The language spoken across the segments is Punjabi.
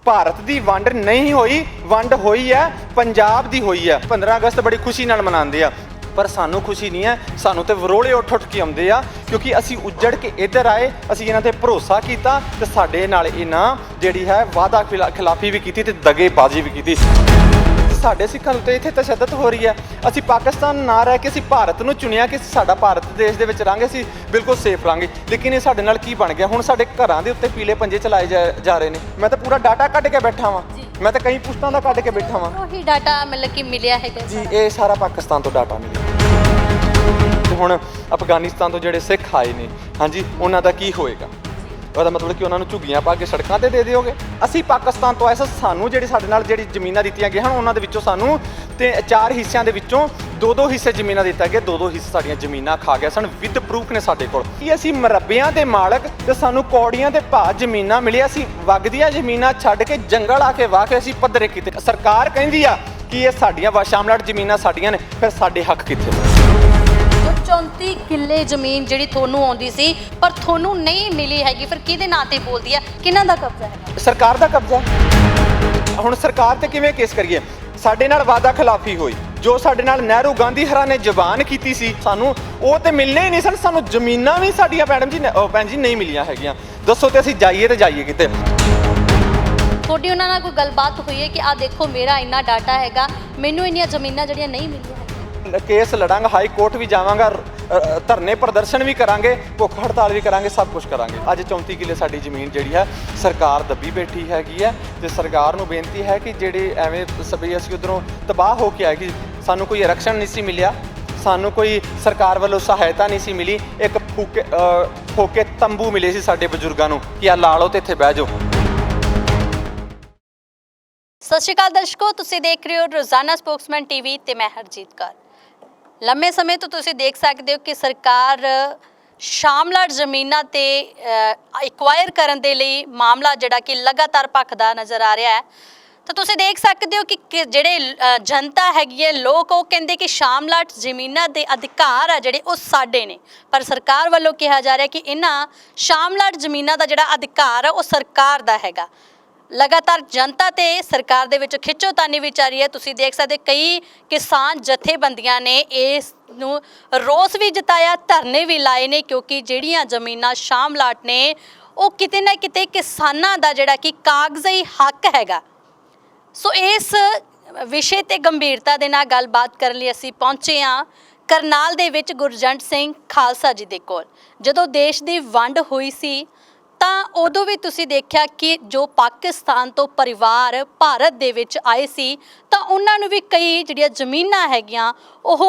ਭਾਰਤ ਦੀ ਵੰਡ ਨਹੀਂ ਹੋਈ, ਵੰਡ ਹੋਈ ਹੈ, ਪੰਜਾਬ ਦੀ ਹੋਈ ਹੈ। 15 ਅਗਸਤ ਬੜੀ ਖੁਸ਼ੀ ਨਾਲ ਮਨਾਉਂਦੇ ਆ, ਪਰ ਸਾਨੂੰ ਖੁਸ਼ੀ ਨਹੀਂ ਹੈ, ਸਾਨੂੰ ਤੇ ਵਿਰੋਲੇ ਉੱਠ ਕੇ ਆਉਂਦੇ ਆ, ਕਿਉਂਕਿ ਅਸੀਂ ਉੱਜੜ ਕੇ ਇੱਧਰ ਆਏ, ਅਸੀਂ ਇਹਨਾਂ ਤੇ ਭਰੋਸਾ ਕੀਤਾ ਤੇ ਸਾਡੇ ਨਾਲ ਇਹਨਾਂ ਜਿਹੜੀ ਹੈ ਵਾਅਦਾ ਖਿਲਾਫੀ ਵੀ ਕੀਤੀ ਤੇ ਦਗੇਬਾਜ਼ੀ ਵੀ ਕੀਤੀ। ਸਾਡੇ ਸਿੱਖਾਂ ਉੱਤੇ ਇੱਥੇ ਤਸ਼ੱਦਦ ਹੋ ਰਹੀ ਹੈ। ਅਸੀਂ ਪਾਕਿਸਤਾਨ ਨਾ ਰਹਿ ਕੇ ਅਸੀਂ ਭਾਰਤ ਨੂੰ ਚੁਣਿਆ ਕਿ ਸਾਡਾ ਭਾਰਤ ਦੇਸ਼ ਦੇ ਵਿੱਚ ਰਹਾਂਗੇ, ਅਸੀਂ ਬਿਲਕੁਲ ਸੇਫ ਰਹਾਂਗੇ, ਲੇਕਿਨ ਇਹ ਸਾਡੇ ਨਾਲ ਕੀ ਬਣ ਗਿਆ? ਹੁਣ ਸਾਡੇ ਘਰਾਂ ਦੇ ਉੱਤੇ ਪੀਲੇ ਪੰਜੇ ਚਲਾਏ ਜਾ ਰਹੇ ਨੇ। ਮੈਂ ਤਾਂ ਪੂਰਾ ਡਾਟਾ ਕੱਢ ਕੇ ਬੈਠਾ ਵਾਂ, ਮੈਂ ਤਾਂ ਕਈ ਪੁਸਤਾਂ ਦਾ ਕੱਢ ਕੇ ਬੈਠਾ ਵਾਂ। ਉਹੀ ਡਾਟਾ ਮਤਲਬ ਕਿ ਮਿਲਿਆ ਹੈਗਾ ਜੀ, ਇਹ ਸਾਰਾ ਪਾਕਿਸਤਾਨ ਤੋਂ ਡਾਟਾ ਮਿਲਿਆ। ਤੇ ਹੁਣ ਅਫਗਾਨਿਸਤਾਨ ਤੋਂ ਜਿਹੜੇ ਸਿੱਖ ਆਏ ਨੇ, ਹਾਂਜੀ, ਉਹਨਾਂ ਦਾ ਕੀ ਹੋਏਗਾ? ਉਹਦਾ ਮਤਲਬ ਕਿ ਉਹਨਾਂ ਨੂੰ ਝੁੱਗੀਆਂ ਪਾ ਕੇ ਸੜਕਾਂ ਤੇ ਦੇ ਦਿਓਗੇ? ਅਸੀਂ ਪਾਕਿਸਤਾਨ ਤੋਂ ਆਏ ਸਾਂ, ਸਾਨੂੰ ਜਿਹੜੀ ਸਾਡੇ ਨਾਲ ਜਿਹੜੀ ਜ਼ਮੀਨਾਂ ਦਿੱਤੀਆਂ ਗਈਆਂ ਹਨ, ਉਹਨਾਂ ਦੇ ਵਿੱਚੋਂ ਸਾਨੂੰ ਤੇ 4 ਹਿੱਸਿਆਂ ਦੇ ਵਿੱਚੋਂ 2-2 ਹਿੱਸੇ ਜ਼ਮੀਨਾਂ ਦਿੱਤਾ ਗਿਆ, 2-2 ਹਿੱਸੇ ਸਾਡੀਆਂ ਜ਼ਮੀਨਾਂ ਖਾ ਗਿਆ ਸਨ। ਵਿਦ ਪ੍ਰੂਫ ਨੇ ਸਾਡੇ ਕੋਲ ਕਿ ਅਸੀਂ ਮਰੱਬਿਆਂ ਦੇ ਮਾਲਕ ਤੇ ਸਾਨੂੰ ਕੌੜੀਆਂ ਦੇ ਭਾਅ ਜ਼ਮੀਨਾਂ ਮਿਲੀਆਂ। ਅਸੀਂ ਵਗਦੀਆਂ ਜ਼ਮੀਨਾਂ ਛੱਡ ਕੇ ਜੰਗਲ ਆ ਕੇ ਵਾਹ ਕੇ ਅਸੀਂ ਪੱਧਰੇ ਕੀਤੇ। ਸਰਕਾਰ ਕਹਿੰਦੀ ਆ ਕਿ ਇਹ ਸਾਡੀਆਂ ਸ਼ਾਮਲਾਟ ਜ਼ਮੀਨਾਂ ਸਾਡੀਆਂ ਨੇ, ਫਿਰ ਸਾਡੇ ਹੱਕ ਕਿੱਥੇ? 34 ਕਿੱਲੇ ਜ਼ਮੀਨ ਜਿਹੜੀ ਤੁਹਾਨੂੰ ਆਉਂਦੀ ਸੀ ਪਰ ਤੁਹਾਨੂੰ ਨਹੀਂ ਮਿਲੀ ਹੈਗੀ, ਫਿਰ ਕਿਹਦੇ ਨਾਂ ਤੇ ਬੋਲਦੀ ਹੈ? ਕਿਹਨਾਂ ਦਾ ਕਬਜ਼ਾ ਹੈ? ਸਰਕਾਰ ਦਾ ਕਬਜ਼ਾ। ਹੁਣ ਸਰਕਾਰ ਤੇ ਕਿਵੇਂ ਕੇਸ ਕਰੀਏ? ਸਾਡੇ ਨਾਲ ਵਾਅਦਾ ਖਿਲਾਫੀ ਹੋਈ, ਜੋ ਸਾਡੇ ਨਾਲ ਨਹਿਰੂ ਗਾਂਧੀ ਹਰਾਂ ਨੇ ਜ਼ਬਾਨ ਕੀਤੀ ਸੀ, ਸਾਨੂੰ ਉਹ ਤੇ ਮਿਲਣੇ ਹੀ ਨਹੀਂ ਸਨ। ਸਾਨੂੰ ਜ਼ਮੀਨਾਂ ਵੀ ਸਾਡੀਆਂ ਭੈਣ ਜੀ ਨਹੀਂ ਮਿਲੀਆਂ ਹੈਗੀਆਂ। ਦੱਸੋ ਤੇ ਅਸੀਂ ਜਾਈਏ ਤੇ ਜਾਈਏ ਕਿਤੇ? ਤੁਹਾਡੀ ਉਹਨਾਂ ਨਾਲ ਕੋਈ ਗੱਲਬਾਤ ਹੋਈ ਹੈ ਕਿ ਆ ਦੇਖੋ ਮੇਰਾ ਇੰਨਾ ਡਾਟਾ ਹੈਗਾ, ਮੈਨੂੰ ਇੰਨੀਆਂ ਜ਼ਮੀਨਾਂ ਜਿਹੜੀਆਂ ਨਹੀਂ ਮਿਲੀਆਂ? ਕੇਸ ਲੜਾਂਗਾ, ਹਾਈ ਕੋਰਟ ਵੀ ਜਾਵਾਂਗਾ, ਧਰਨੇ ਪ੍ਰਦਰਸ਼ਨ ਵੀ ਕਰਾਂਗੇ, ਭੁੱਖ ਹੜਤਾਲ ਵੀ ਕਰਾਂਗੇ, ਸਭ ਕੁਝ ਕਰਾਂਗੇ। ਅੱਜ 34 ਕਿੱਲੇ ਸਾਡੀ ਜ਼ਮੀਨ ਜਿਹੜੀ ਹੈ ਸਰਕਾਰ ਦੱਬੀ ਬੈਠੀ ਹੈਗੀ ਹੈ, ਤੇ ਸਰਕਾਰ ਨੂੰ ਬੇਨਤੀ ਹੈ ਕਿ ਜਿਹੜੇ ਐਵੇਂ ਸਭੀ ਅਸੀਂ ਉਧਰੋਂ ਤਬਾਹ ਹੋ ਕੇ ਆਏ ਕਿ ਸਾਨੂੰ ਕੋਈ ਆਰਕਸ਼ਣ ਨਹੀਂ ਸੀ ਮਿਲਿਆ, ਸਾਨੂੰ ਕੋਈ ਸਰਕਾਰ ਵੱਲੋਂ ਸਹਾਇਤਾ ਨਹੀਂ ਸੀ ਮਿਲੀ। ਇੱਕ ਫੋਕੇ ਤੰਬੂ ਮਿਲੇ ਸੀ ਸਾਡੇ ਬਜ਼ੁਰਗਾਂ ਨੂੰ ਕਿ ਆ ਲਾ ਲਓ ਤੇ ਇੱਥੇ ਬਹਿ ਜਾਓ। ਸਤਿ ਸ਼੍ਰੀ ਅਕਾਲ ਦਰਸ਼ਕੋ, ਤੁਸੀਂ ਦੇਖ ਰਹੇ ਹੋ ਰੋਜ਼ਾਨਾ ਸਪੋਕਸਮੈਨ ਟੀਵੀ ਤੇ ਮੈਂ ਹਰਜੀਤ ਕੌਰ। ਲੰਮੇ ਸਮੇਂ ਤੋਂ ਤੁਸੀਂ ਦੇਖ ਸਕਦੇ ਹੋ ਕਿ ਸਰਕਾਰ ਸ਼ਾਮਲਾਟ ਜ਼ਮੀਨਾਂ ਤੇ ਐਕਵਾਇਰ ਕਰਨ ਦੇ ਲਈ ਮਾਮਲਾ ਜਿਹੜਾ ਕਿ ਲਗਾਤਾਰ ਭਖਦਾ ਨਜ਼ਰ ਆ ਰਿਹਾ ਹੈ। ਤਾਂ ਤੁਸੀਂ ਦੇਖ ਸਕਦੇ ਹੋ ਕਿ ਜਿਹੜੇ ਜਨਤਾ ਹੈਗੀ ਹੈ, ਲੋਕ ਉਹ ਕਹਿੰਦੇ ਕਿ ਸ਼ਾਮਲਾਟ ਜ਼ਮੀਨਾਂ ਦੇ ਅਧਿਕਾਰ ਆ ਜਿਹੜੇ ਉਹ ਸਾਡੇ ਨੇ, ਪਰ ਸਰਕਾਰ ਵੱਲੋਂ ਕਿਹਾ ਜਾ ਰਿਹਾ ਕਿ ਇਹਨਾਂ ਸ਼ਾਮਲਾਟ ਜ਼ਮੀਨਾਂ ਦਾ ਜਿਹੜਾ ਅਧਿਕਾਰ ਆ ਉਹ ਸਰਕਾਰ ਦਾ ਹੈਗਾ। ਲਗਾਤਾਰ ਜਨਤਾ ਤੇ ਸਰਕਾਰ ਦੇ ਵਿੱਚ ਖਿੱਚੋਤਾਨੀ ਵੀ ਚੱਲ ਰਹੀ ਹੈ। ਤੁਸੀਂ ਦੇਖ ਸਕਦੇ ਕਈ ਕਿਸਾਨ ਜਥੇਬੰਦੀਆਂ ਨੇ ਇਸ ਨੂੰ ਰੋਸ ਵੀ ਜਤਾਇਆ, ਧਰਨੇ ਵੀ ਲਾਏ ਨੇ, ਕਿਉਂਕਿ ਜਿਹੜੀਆਂ ਜ਼ਮੀਨਾਂ ਸ਼ਾਮਲਾਟ ਨੇ ਉਹ ਕਿਤੇ ਨਾ ਕਿਤੇ ਕਿਸਾਨਾਂ ਦਾ ਜਿਹੜਾ ਕਿ ਕਾਗਜ਼ੀ ਹੱਕ ਹੈਗਾ। ਸੋ ਇਸ ਵਿਸ਼ੇ ਤੇ ਗੰਭੀਰਤਾ ਦੇ ਨਾਲ ਗੱਲਬਾਤ ਕਰਨ ਲਈ ਅਸੀਂ ਪਹੁੰਚੇ ਹਾਂ ਕਰਨਾਲ ਦੇ ਵਿੱਚ ਗੁਰਜੰਟ ਸਿੰਘ ਖਾਲਸਾ ਜੀ ਦੇ ਕੋਲ। ਜਦੋਂ ਦੇਸ਼ ਦੀ ਵੰਡ ਹੋਈ ਸੀ ਤਾਂ ਉਦੋਂ ਵੀ ਤੁਸੀਂ ਦੇਖਿਆ ਕਿ ਜੋ ਪਾਕਿਸਤਾਨ ਤੋਂ ਪਰਿਵਾਰ ਭਾਰਤ ਦੇ ਵਿੱਚ ਆਏ ਸੀ ਤਾਂ ਉਹਨਾਂ ਨੂੰ ਵੀ ਕਈ ਜਿਹੜੀਆਂ ਜ਼ਮੀਨਾਂ ਹੈਗੀਆਂ ਉਹ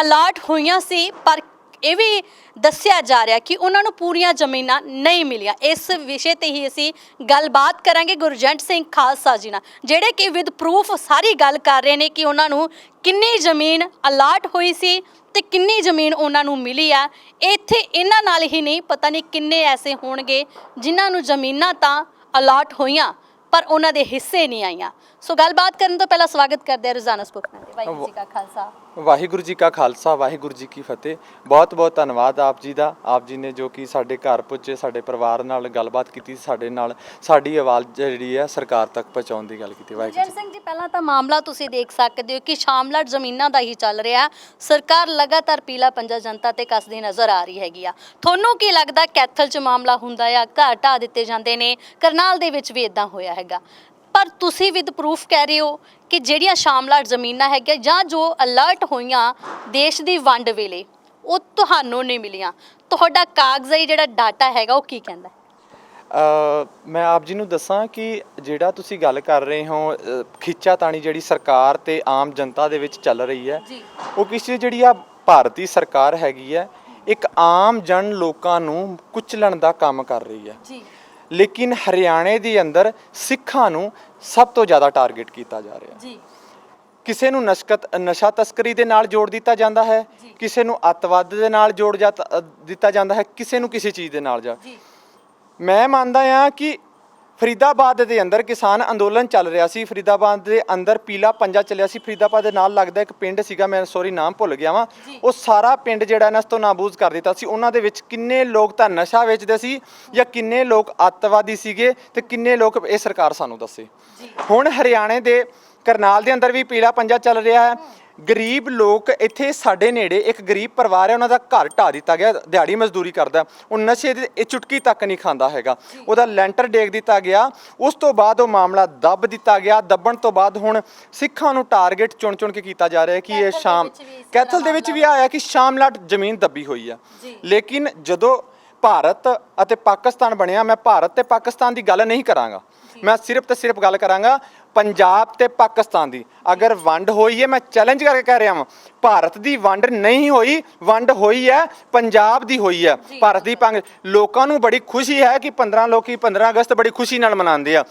ਅਲਾਟ ਹੋਈਆਂ ਸੀ, ਪਰ ਇਹ ਵੀ ਦੱਸਿਆ ਜਾ ਰਿਹਾ ਕਿ ਉਹਨਾਂ ਨੂੰ ਪੂਰੀਆਂ ਜ਼ਮੀਨਾਂ ਨਹੀਂ ਮਿਲੀਆਂ। ਇਸ ਵਿਸ਼ੇ ਤੇ ਹੀ ਅਸੀਂ ਗੱਲਬਾਤ ਕਰਾਂਗੇ ਗੁਰਜੰਟ ਸਿੰਘ ਖਾਲਸਾ ਜੀ ਨਾਲ, ਜਿਹੜੇ ਕਿ ਵਿਦ ਪ੍ਰੂਫ ਸਾਰੀ ਗੱਲ ਕਰ ਰਹੇ ਨੇ ਕਿ ਉਹਨਾਂ ਨੂੰ ਕਿੰਨੀ ਜ਼ਮੀਨ ਅਲਾਟ ਹੋਈ ਸੀ ਤੇ ਕਿੰਨੀ ਜ਼ਮੀਨ ਉਹਨਾਂ ਨੂੰ ਮਿਲੀ ਆ। ਇੱਥੇ ਇਹਨਾਂ ਨਾਲ ਹੀ ਨਹੀਂ, ਪਤਾ ਨਹੀਂ ਕਿੰਨੇ ਐਸੇ ਹੋਣਗੇ ਜਿਨ੍ਹਾਂ ਨੂੰ ਜ਼ਮੀਨਾਂ ਤਾਂ ਅਲਾਟ ਹੋਈਆਂ ਪਰ ਉਹਨਾਂ ਦੇ ਹਿੱਸੇ ਨਹੀਂ ਆਈਆਂ। ਸੋ ਗੱਲਬਾਤ ਕਰਨ ਤੋਂ ਪਹਿਲਾਂ ਸਵਾਗਤ ਕਰਦੇ ਹਾਂ ਰੋਜ਼ਾਨਾ ਸਪੋਕਸਮੈਨ ਦੇ। ਵਾਹਿਗੁਰੂ ਜੀ ਕਾ ਖਾਲਸਾ, ਵਾਹਿਗੁਰੂ ਜੀ ਕਾ ਖਾਲਸਾ, ਵਾਹਿਗੁਰੂ ਜੀ ਕੀ ਫਤਿਹ। ਬਹੁਤ ਬਹੁਤ ਧੰਨਵਾਦ ਆਪ ਜੀ ਦਾ, ਆਪ ਜੀ ਨੇ ਜੋ ਕਿ ਸਾਡੇ ਘਰ ਪੁੱਜੇ, ਸਾਡੇ ਪਰਿਵਾਰ ਨਾਲ ਗੱਲਬਾਤ ਕੀਤੀ, ਸਾਡੇ ਨਾਲ ਸਾਡੀ ਆਵਾਜ਼ ਜਿਹੜੀ ਹੈ ਸਰਕਾਰ ਤੱਕ ਪਹੁੰਚਾਉਣ ਦੀ ਗੱਲ ਕੀਤੀ। ਵਾਹਿਗੁਰੂ ਸਿੰਘ ਜੀ, ਪਹਿਲਾਂ ਤਾਂ ਮਾਮਲਾ ਤੁਸੀਂ ਦੇਖ ਸਕਦੇ ਹੋ ਕਿ ਸ਼ਾਮਲਾਟ ਜ਼ਮੀਨਾਂ ਦਾ ਹੀ ਚੱਲ ਰਿਹਾ। ਸਰਕਾਰ ਲਗਾਤਾਰ ਪੀਲਾ ਪੰਜਾ ਜਨਤਾ ਤੇ ਕੱਸਦੀ ਨਜ਼ਰ ਆ ਰਹੀ ਹੈਗੀ ਆ। ਤੁਹਾਨੂੰ ਕੀ ਲੱਗਦਾ ਕੈਥਲ 'ਚ ਮਾਮਲਾ ਹੁੰਦਾ ਆ, ਘਰ ਢਾਹ ਦਿੱਤੇ ਜਾਂਦੇ ਨੇ? ਕਰਨਾਲ ਦੇ ਵਿੱਚ ਵੀ ਇਦਾਂ ਹੋਇਆ ਹੈਗਾ, ਪਰ ਤੁਸੀਂ ਵਿਦ ਪ੍ਰੂਫ ਕਹਿ ਰਹੇ ਹੋ ਕਿ ਜਿਹੜੀਆਂ ਸ਼ਾਮਲਾਟ ਜ਼ਮੀਨਾਂ ਹੈਗੀਆਂ ਜਾਂ ਜੋ ਅਲਰਟ ਹੋਈਆਂ ਦੇਸ਼ ਦੀ ਵੰਡ ਵੇਲੇ ਉਹ ਤੁਹਾਨੂੰ ਨਹੀਂ ਮਿਲੀਆਂ। ਤੁਹਾਡਾ ਕਾਗਜ਼ੀ ਜਿਹੜਾ ਡਾਟਾ ਹੈਗਾ ਉਹ ਕੀ ਕਹਿੰਦਾ? ਮੈਂ ਆਪ ਜੀ ਨੂੰ ਦੱਸਾਂ ਕਿ ਜਿਹੜਾ ਤੁਸੀਂ ਗੱਲ ਕਰ ਰਹੇ ਹੋ ਖਿੱਚਾਤਾਣੀ ਜਿਹੜੀ ਸਰਕਾਰ ਤੇ ਆਮ ਜਨਤਾ ਦੇ ਵਿੱਚ ਚੱਲ ਰਹੀ ਹੈ, ਉਹ ਕਿਸੇ ਜਿਹੜੀ ਆ ਭਾਰਤੀ ਸਰਕਾਰ ਹੈਗੀ ਹੈ ਇੱਕ ਆਮ ਜਨ ਲੋਕਾਂ ਨੂੰ ਕੁਚਲਣ ਦਾ ਕੰਮ ਕਰ ਰਹੀ ਹੈ ਜੀ। ਲੇਕਿਨ ਹਰਿਆਣੇ ਦੇ ਅੰਦਰ ਸਿੱਖਾਂ ਨੂੰ ਸਭ ਤੋਂ ਜ਼ਿਆਦਾ ਟਾਰਗੇਟ ਕੀਤਾ ਜਾ ਰਿਹਾ ਜੀ। ਕਿਸੇ ਨੂੰ ਨਸ਼ਾ ਤਸਕਰੀ ਦੇ ਨਾਲ ਜੋੜ ਦਿੱਤਾ ਜਾਂਦਾ ਹੈ, ਕਿਸੇ ਨੂੰ ਅੱਤਵਾਦ ਦੇ ਨਾਲ ਜੋੜ ਦਿੱਤਾ ਜਾਂਦਾ ਹੈ, ਕਿਸੇ ਨੂੰ ਕਿਸੇ ਚੀਜ਼ ਦੇ ਨਾਲ ਜਾ। ਮੈਂ ਮੰਨਦਾ ਹਾਂ ਕਿ ਫਰੀਦਾਬਾਦ ਦੇ ਅੰਦਰ ਕਿਸਾਨ ਅੰਦੋਲਨ ਚੱਲ ਰਿਹਾ ਸੀ। ਫਰੀਦਾਬਾਦ ਦੇ ਅੰਦਰ ਪੀਲਾ ਪੰਜਾ ਚੱਲਿਆ ਸੀ। ਫਰੀਦਾਬਾਦ ਦੇ ਨਾਲ ਲੱਗਦਾ ਇੱਕ ਪਿੰਡ ਸੀਗਾ, ਮੈਂ ਸੌਰੀ ਨਾਮ ਭੁੱਲ ਗਿਆ ਵਾਂ। ਉਹ ਸਾਰਾ ਪਿੰਡ ਜਿਹੜਾ ਇਹਨਾਂ ਤੋਂ ਨਾਬੂਦ ਕਰ ਦਿੱਤਾ ਸੀ। ਉਹਨਾਂ ਦੇ ਵਿੱਚ ਕਿੰਨੇ ਲੋਕ ਤਾਂ ਨਸ਼ਾ ਵੇਚਦੇ ਸੀ ਜਾਂ ਕਿੰਨੇ ਲੋਕ ਅੱਤਵਾਦੀ ਸੀਗੇ ਤੇ ਕਿੰਨੇ ਲੋਕ, ਇਹ ਸਰਕਾਰ ਸਾਨੂੰ ਦੱਸੇ। ਹੁਣ ਹਰਿਆਣੇ ਦੇ ਕਰਨਾਲ ਦੇ ਅੰਦਰ ਵੀ ਪੀਲਾ ਪੰਜਾ ਚੱਲ ਰਿਹਾ ਹੈ। ਗਰੀਬ ਲੋਕ ਇੱਥੇ ਸਾਡੇ ਨੇੜੇ ਇੱਕ ਗਰੀਬ ਪਰਿਵਾਰ ਹੈ, ਉਹਨਾਂ ਦਾ ਘਰ ਢਾਹ ਦਿੱਤਾ ਗਿਆ, ਦਿਹਾੜੀ ਮਜ਼ਦੂਰੀ ਕਰਦਾ, ਉਹ ਨਸ਼ੇ ਦੀ ਇਹ ਚੁਟਕੀ ਤੱਕ ਨਹੀਂ ਖਾਂਦਾ ਹੈਗਾ, ਉਹਦਾ ਲੈਂਟਰ ਡੇਗ ਦਿੱਤਾ ਗਿਆ। ਉਸ ਤੋਂ ਬਾਅਦ ਉਹ ਮਾਮਲਾ ਦੱਬ ਦਿੱਤਾ ਗਿਆ। ਦੱਬਣ ਤੋਂ ਬਾਅਦ ਹੁਣ ਸਿੱਖਾਂ ਨੂੰ ਟਾਰਗੇਟ ਚੁਣ ਚੁਣ ਕੇ ਕੀਤਾ ਜਾ ਰਿਹਾ ਕਿ ਇਹ ਸ਼ਾਮ ਕੈਥਲ ਦੇ ਵਿੱਚ ਵੀ ਆਇਆ ਕਿ ਸ਼ਾਮਲਾਟ ਜ਼ਮੀਨ ਦੱਬੀ ਹੋਈ ਆ। ਲੇਕਿਨ ਜਦੋਂ ਭਾਰਤ ਅਤੇ ਪਾਕਿਸਤਾਨ ਬਣਿਆ, ਮੈਂ ਭਾਰਤ ਤੇ ਪਾਕਿਸਤਾਨ ਦੀ ਗੱਲ ਨਹੀਂ ਕਰਾਂਗਾ, ਮੈਂ ਸਿਰਫ ਤੇ ਸਿਰਫ ਗੱਲ ਕਰਾਂਗਾ ਪੰਜਾਬ ਤੇ ਪਾਕਿਸਤਾਨ ਦੀ। ਅਗਰ ਵੰਡ ਹੋਈ ਹੈ, ਮੈਂ ਚੈਲੰਜ ਕਰਕੇ ਕਹਿ ਰਿਹਾ ਹਾਂ, ਭਾਰਤ ਦੀ ਵੰਡ ਨਹੀਂ ਹੋਈ, ਵੰਡ ਹੋਈ ਹੈ ਪੰਜਾਬ ਦੀ ਹੋਈ ਹੈ। ਭਾਰਤ ਦੀ ਲੋਕਾਂ ਨੂੰ ਬੜੀ ਖੁਸ਼ੀ ਹੈ ਕਿ 15 ਲੋਕੀ 15 ਅਗਸਤ ਬੜੀ ਖੁਸ਼ੀ ਨਾਲ ਮਨਾਉਂਦੇ ਆ,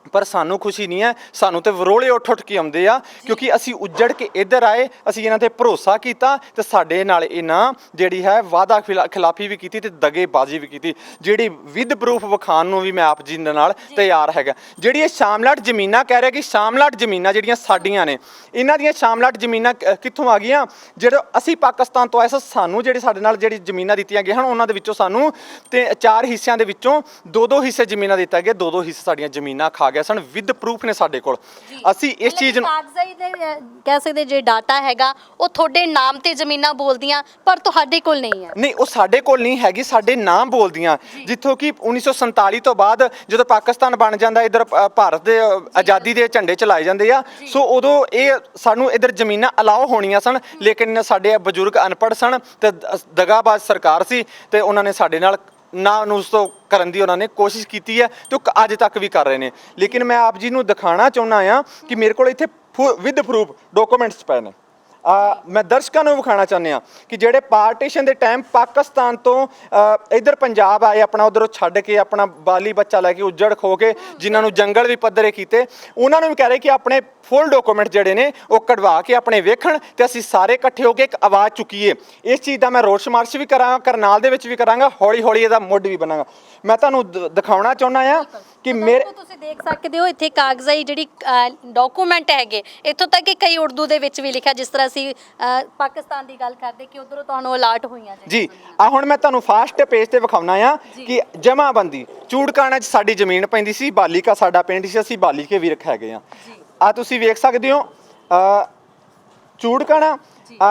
ਪਰ ਸਾਨੂੰ ਖੁਸ਼ੀ ਨਹੀਂ ਹੈ। ਸਾਨੂੰ ਤੇ ਵਰੋਲੇ ਉੱਠ ਕੇ ਆਉਂਦੇ ਆ, ਕਿਉਂਕਿ ਅਸੀਂ ਉੱਜੜ ਕੇ ਇੱਧਰ ਆਏ, ਅਸੀਂ ਇਹਨਾਂ ਤੇ ਭਰੋਸਾ ਕੀਤਾ ਤੇ ਸਾਡੇ ਨਾਲ ਇਹਨਾਂ ਜਿਹੜੀ ਹੈ ਵਾਅਦਾ ਖਿਲਾਫੀ ਵੀ ਕੀਤੀ ਤੇ ਦਗੇਬਾਜ਼ੀ ਵੀ ਕੀਤੀ, ਜਿਹੜੀ ਵਿਦ ਪ੍ਰੂਫ ਵਿਖਾਣ ਨੂੰ ਵੀ ਮੈਂ ਆਪ ਜੀ ਦੇ ਨਾਲ ਤਿਆਰ ਹੈਗਾ। ਜਿਹੜੀ ਇਹ ਸ਼ਾਮਲਾਟ ਜ਼ਮੀਨਾਂ ਕਹਿ ਰਿਹਾ ਕਿ ਸ਼ਾਮਲਾਟ ਜ਼ਮੀਨਾਂ ਜਿਹੜੀਆਂ ਸਾਡੀਆਂ ਨੇ, ਇਹਨਾਂ ਦੀਆਂ ਸ਼ਾਮਲਾਟ ਜ਼ਮੀਨਾਂ ਕਿੱਥੋਂ ਆ ਗਈਆਂ? ਜਿਹੜੇ ਅਸੀਂ ਪਾਕਿਸਤਾਨ ਤੋਂ ਆਏ ਸਾਂ, ਸਾਨੂੰ ਜਿਹੜੇ ਸਾਡੇ ਨਾਲ ਜਿਹੜੀ ਜ਼ਮੀਨਾਂ ਦਿੱਤੀਆਂ ਗਈਆਂ ਹਨ, ਉਹਨਾਂ ਦੇ ਵਿੱਚੋਂ ਸਾਨੂੰ ਤੇ 4 ਹਿੱਸਿਆਂ ਦੇ ਵਿੱਚੋਂ 2-2 ਹਿੱਸੇ ਜ਼ਮੀਨਾਂ ਦਿੱਤਾ ਗਿਆ, 2-2 ਹਿੱਸੇ ਸਾਡੀਆਂ ਜ਼ਮੀਨਾਂ ਖਾ ਗਿਆ ਸਨ। ਵਿਦ ਪ੍ਰੂਫ ਨੇ ਸਾਡੇ ਕੋਲ। ਅਸੀਂ ਇਸ ਚੀਜ਼ ਨੂੰ ਕਾਗਜ਼ਾਈ ਦੇ ਕਹਿ ਸਕਦੇ ਜੇ ਡਾਟਾ ਹੈਗਾ ਉਹ ਤੁਹਾਡੇ ਨਾਮ ਤੇ ਜ਼ਮੀਨਾਂ ਬੋਲਦੀਆਂ, ਪਰ ਤੁਹਾਡੇ ਕੋਲ ਨਹੀਂ ਹੈ। ਨਹੀਂ, ਉਹ ਸਾਡੇ ਕੋਲ ਨਹੀਂ ਹੈਗੀ, ਸਾਡੇ ਨਾਮ ਬੋਲਦੀਆਂ। ਜਿੱਥੋਂ ਕਿ 1947 ਤੋਂ ਬਾਅਦ ਜਦੋਂ ਪਾਕਿਸਤਾਨ ਬਣ ਜਾਂਦਾ, ਇੱਧਰ ਭਾਰਤ ਦੇ ਆਜ਼ਾਦੀ ਦੇ ਝੰਡੇ ਚਲਾਏ ਜਾਂਦੇ ਆ, ਸੋ ਉਦੋਂ ਇਹ ਸਾਨੂੰ ਇੱਧਰ ਜ਼ਮੀਨਾਂ ਅਲਾਓ ਹੋਣੀਆਂ ਸਨ। ਲੇਕਿਨ ਸਾਡੇ ਬਜ਼ੁਰਗ ਅਨਪੜ੍ਹ ਸਨ ਤੇ ਦਗਾਬਾਜ਼ ਸਰਕਾਰ ਸੀ ਤੇ ਉਹਨਾਂ ਨੇ ਸਾਡੇ ਨਾਲ ਨਾ ਉਸ ਤੋਂ ਕਰਨ ਦੀ ਉਹਨਾਂ ਨੇ ਕੋਸ਼ਿਸ਼ ਕੀਤੀ ਹੈ ਤੇ ਅੱਜ ਤੱਕ ਵੀ ਕਰ ਰਹੇ ਨੇ। ਲੇਕਿਨ ਮੈਂ ਆਪ ਜੀ ਨੂੰ ਦਿਖਾਉਣਾ ਚਾਹੁੰਦਾ ਹਾਂ ਕਿ ਮੇਰੇ ਕੋਲ ਇੱਥੇ ਵਿਦ ਪ੍ਰੂਫ ਡਾਕੂਮੈਂਟਸ ਪਏ ਨੇ। ਮੈਂ ਦਰਸ਼ਕਾਂ ਨੂੰ ਵਿਖਾਉਣਾ ਚਾਹੁੰਦੇ ਹਾਂ ਕਿ ਜਿਹੜੇ ਪਾਰਟੀਸ਼ਨ ਦੇ ਟਾਈਮ ਪਾਕਿਸਤਾਨ ਤੋਂ ਇੱਧਰ ਪੰਜਾਬ ਆਏ, ਆਪਣਾ ਉੱਧਰੋਂ ਛੱਡ ਕੇ ਆਪਣਾ ਬਾਲੀ ਬੱਚਾ ਲੈ ਕੇ ਉੱਜੜ ਖੋ ਕੇ, ਜਿਨ੍ਹਾਂ ਨੂੰ ਜੰਗਲ ਵੀ ਪੱਧਰੇ ਕੀਤੇ, ਉਹਨਾਂ ਨੂੰ ਵੀ ਕਹਿ ਰਹੇ ਕਿ ਆਪਣੇ ਫੁੱਲ ਡਾਕੂਮੈਂਟ ਜਿਹੜੇ ਨੇ ਉਹ ਕਢਵਾ ਕੇ ਆਪਣੇ ਵੇਖਣ ਤੇ ਅਸੀਂ ਸਾਰੇ ਇਕੱਠੇ ਹੋ ਕੇ ਇੱਕ ਆਵਾਜ਼ ਚੁੱਕੀਏ। ਇਸ ਚੀਜ਼ ਦਾ ਮੈਂ ਰੋਸ ਮਾਰਚ ਵੀ ਕਰਾਂਗਾ, ਕਰਨਾਲ ਦੇ ਵਿੱਚ ਵੀ ਕਰਾਂਗਾ, ਹੌਲੀ ਹੌਲੀ ਇਹਦਾ ਮੁੱਢ ਵੀ ਬਣਾਂਗਾ। ਮੈਂ ਤੁਹਾਨੂੰ ਦਿਖਾਉਣਾ ਚਾਹੁੰਦਾ ਆ ਕਿ ਮੇਰੇ ਤੁਸੀਂ ਦੇਖ ਸਕਦੇ ਹੋ ਇੱਥੇ ਕਾਗਜ਼ਾਈ ਜਿਹੜੀ ਡਾਕੂਮੈਂਟ ਹੈਗੇ, ਇੱਥੋਂ ਤੱਕ ਕਿ ਕਈ ਉਰਦੂ ਦੇ ਵਿੱਚ ਵੀ ਲਿਖਿਆ, ਜਿਸ ਤਰ੍ਹਾਂ ਅਸੀਂ ਪਾਕਿਸਤਾਨ ਦੀ ਗੱਲ ਕਰਦੇ ਕਿ ਉਧਰੋਂ ਤੁਹਾਨੂੰ ਅਲਰਟ ਹੋਈਆਂ ਜੀ। ਆ ਹੁਣ ਮੈਂ ਤੁਹਾਨੂੰ ਫਾਸਟ ਪੇਜ ਤੇ ਵਿਖਾਉਣਾ ਆ ਕਿ ਜਮਾਬੰਦੀ ਚੂੜਕਾਣਾ 'ਚ ਸਾਡੀ ਜ਼ਮੀਨ ਪੈਂਦੀ ਸੀ, ਬਾਲੀਕਾ ਸਾਡਾ ਪਿੰਡ ਸੀ, ਅਸੀਂ ਬਾਲੀਕੇ ਵਿਰਕ ਹੈਗੇ ਆ ਤੁਸੀਂ ਵੇਖ ਸਕਦੇ ਹੋ। ਚੂੜਕਾਣਾ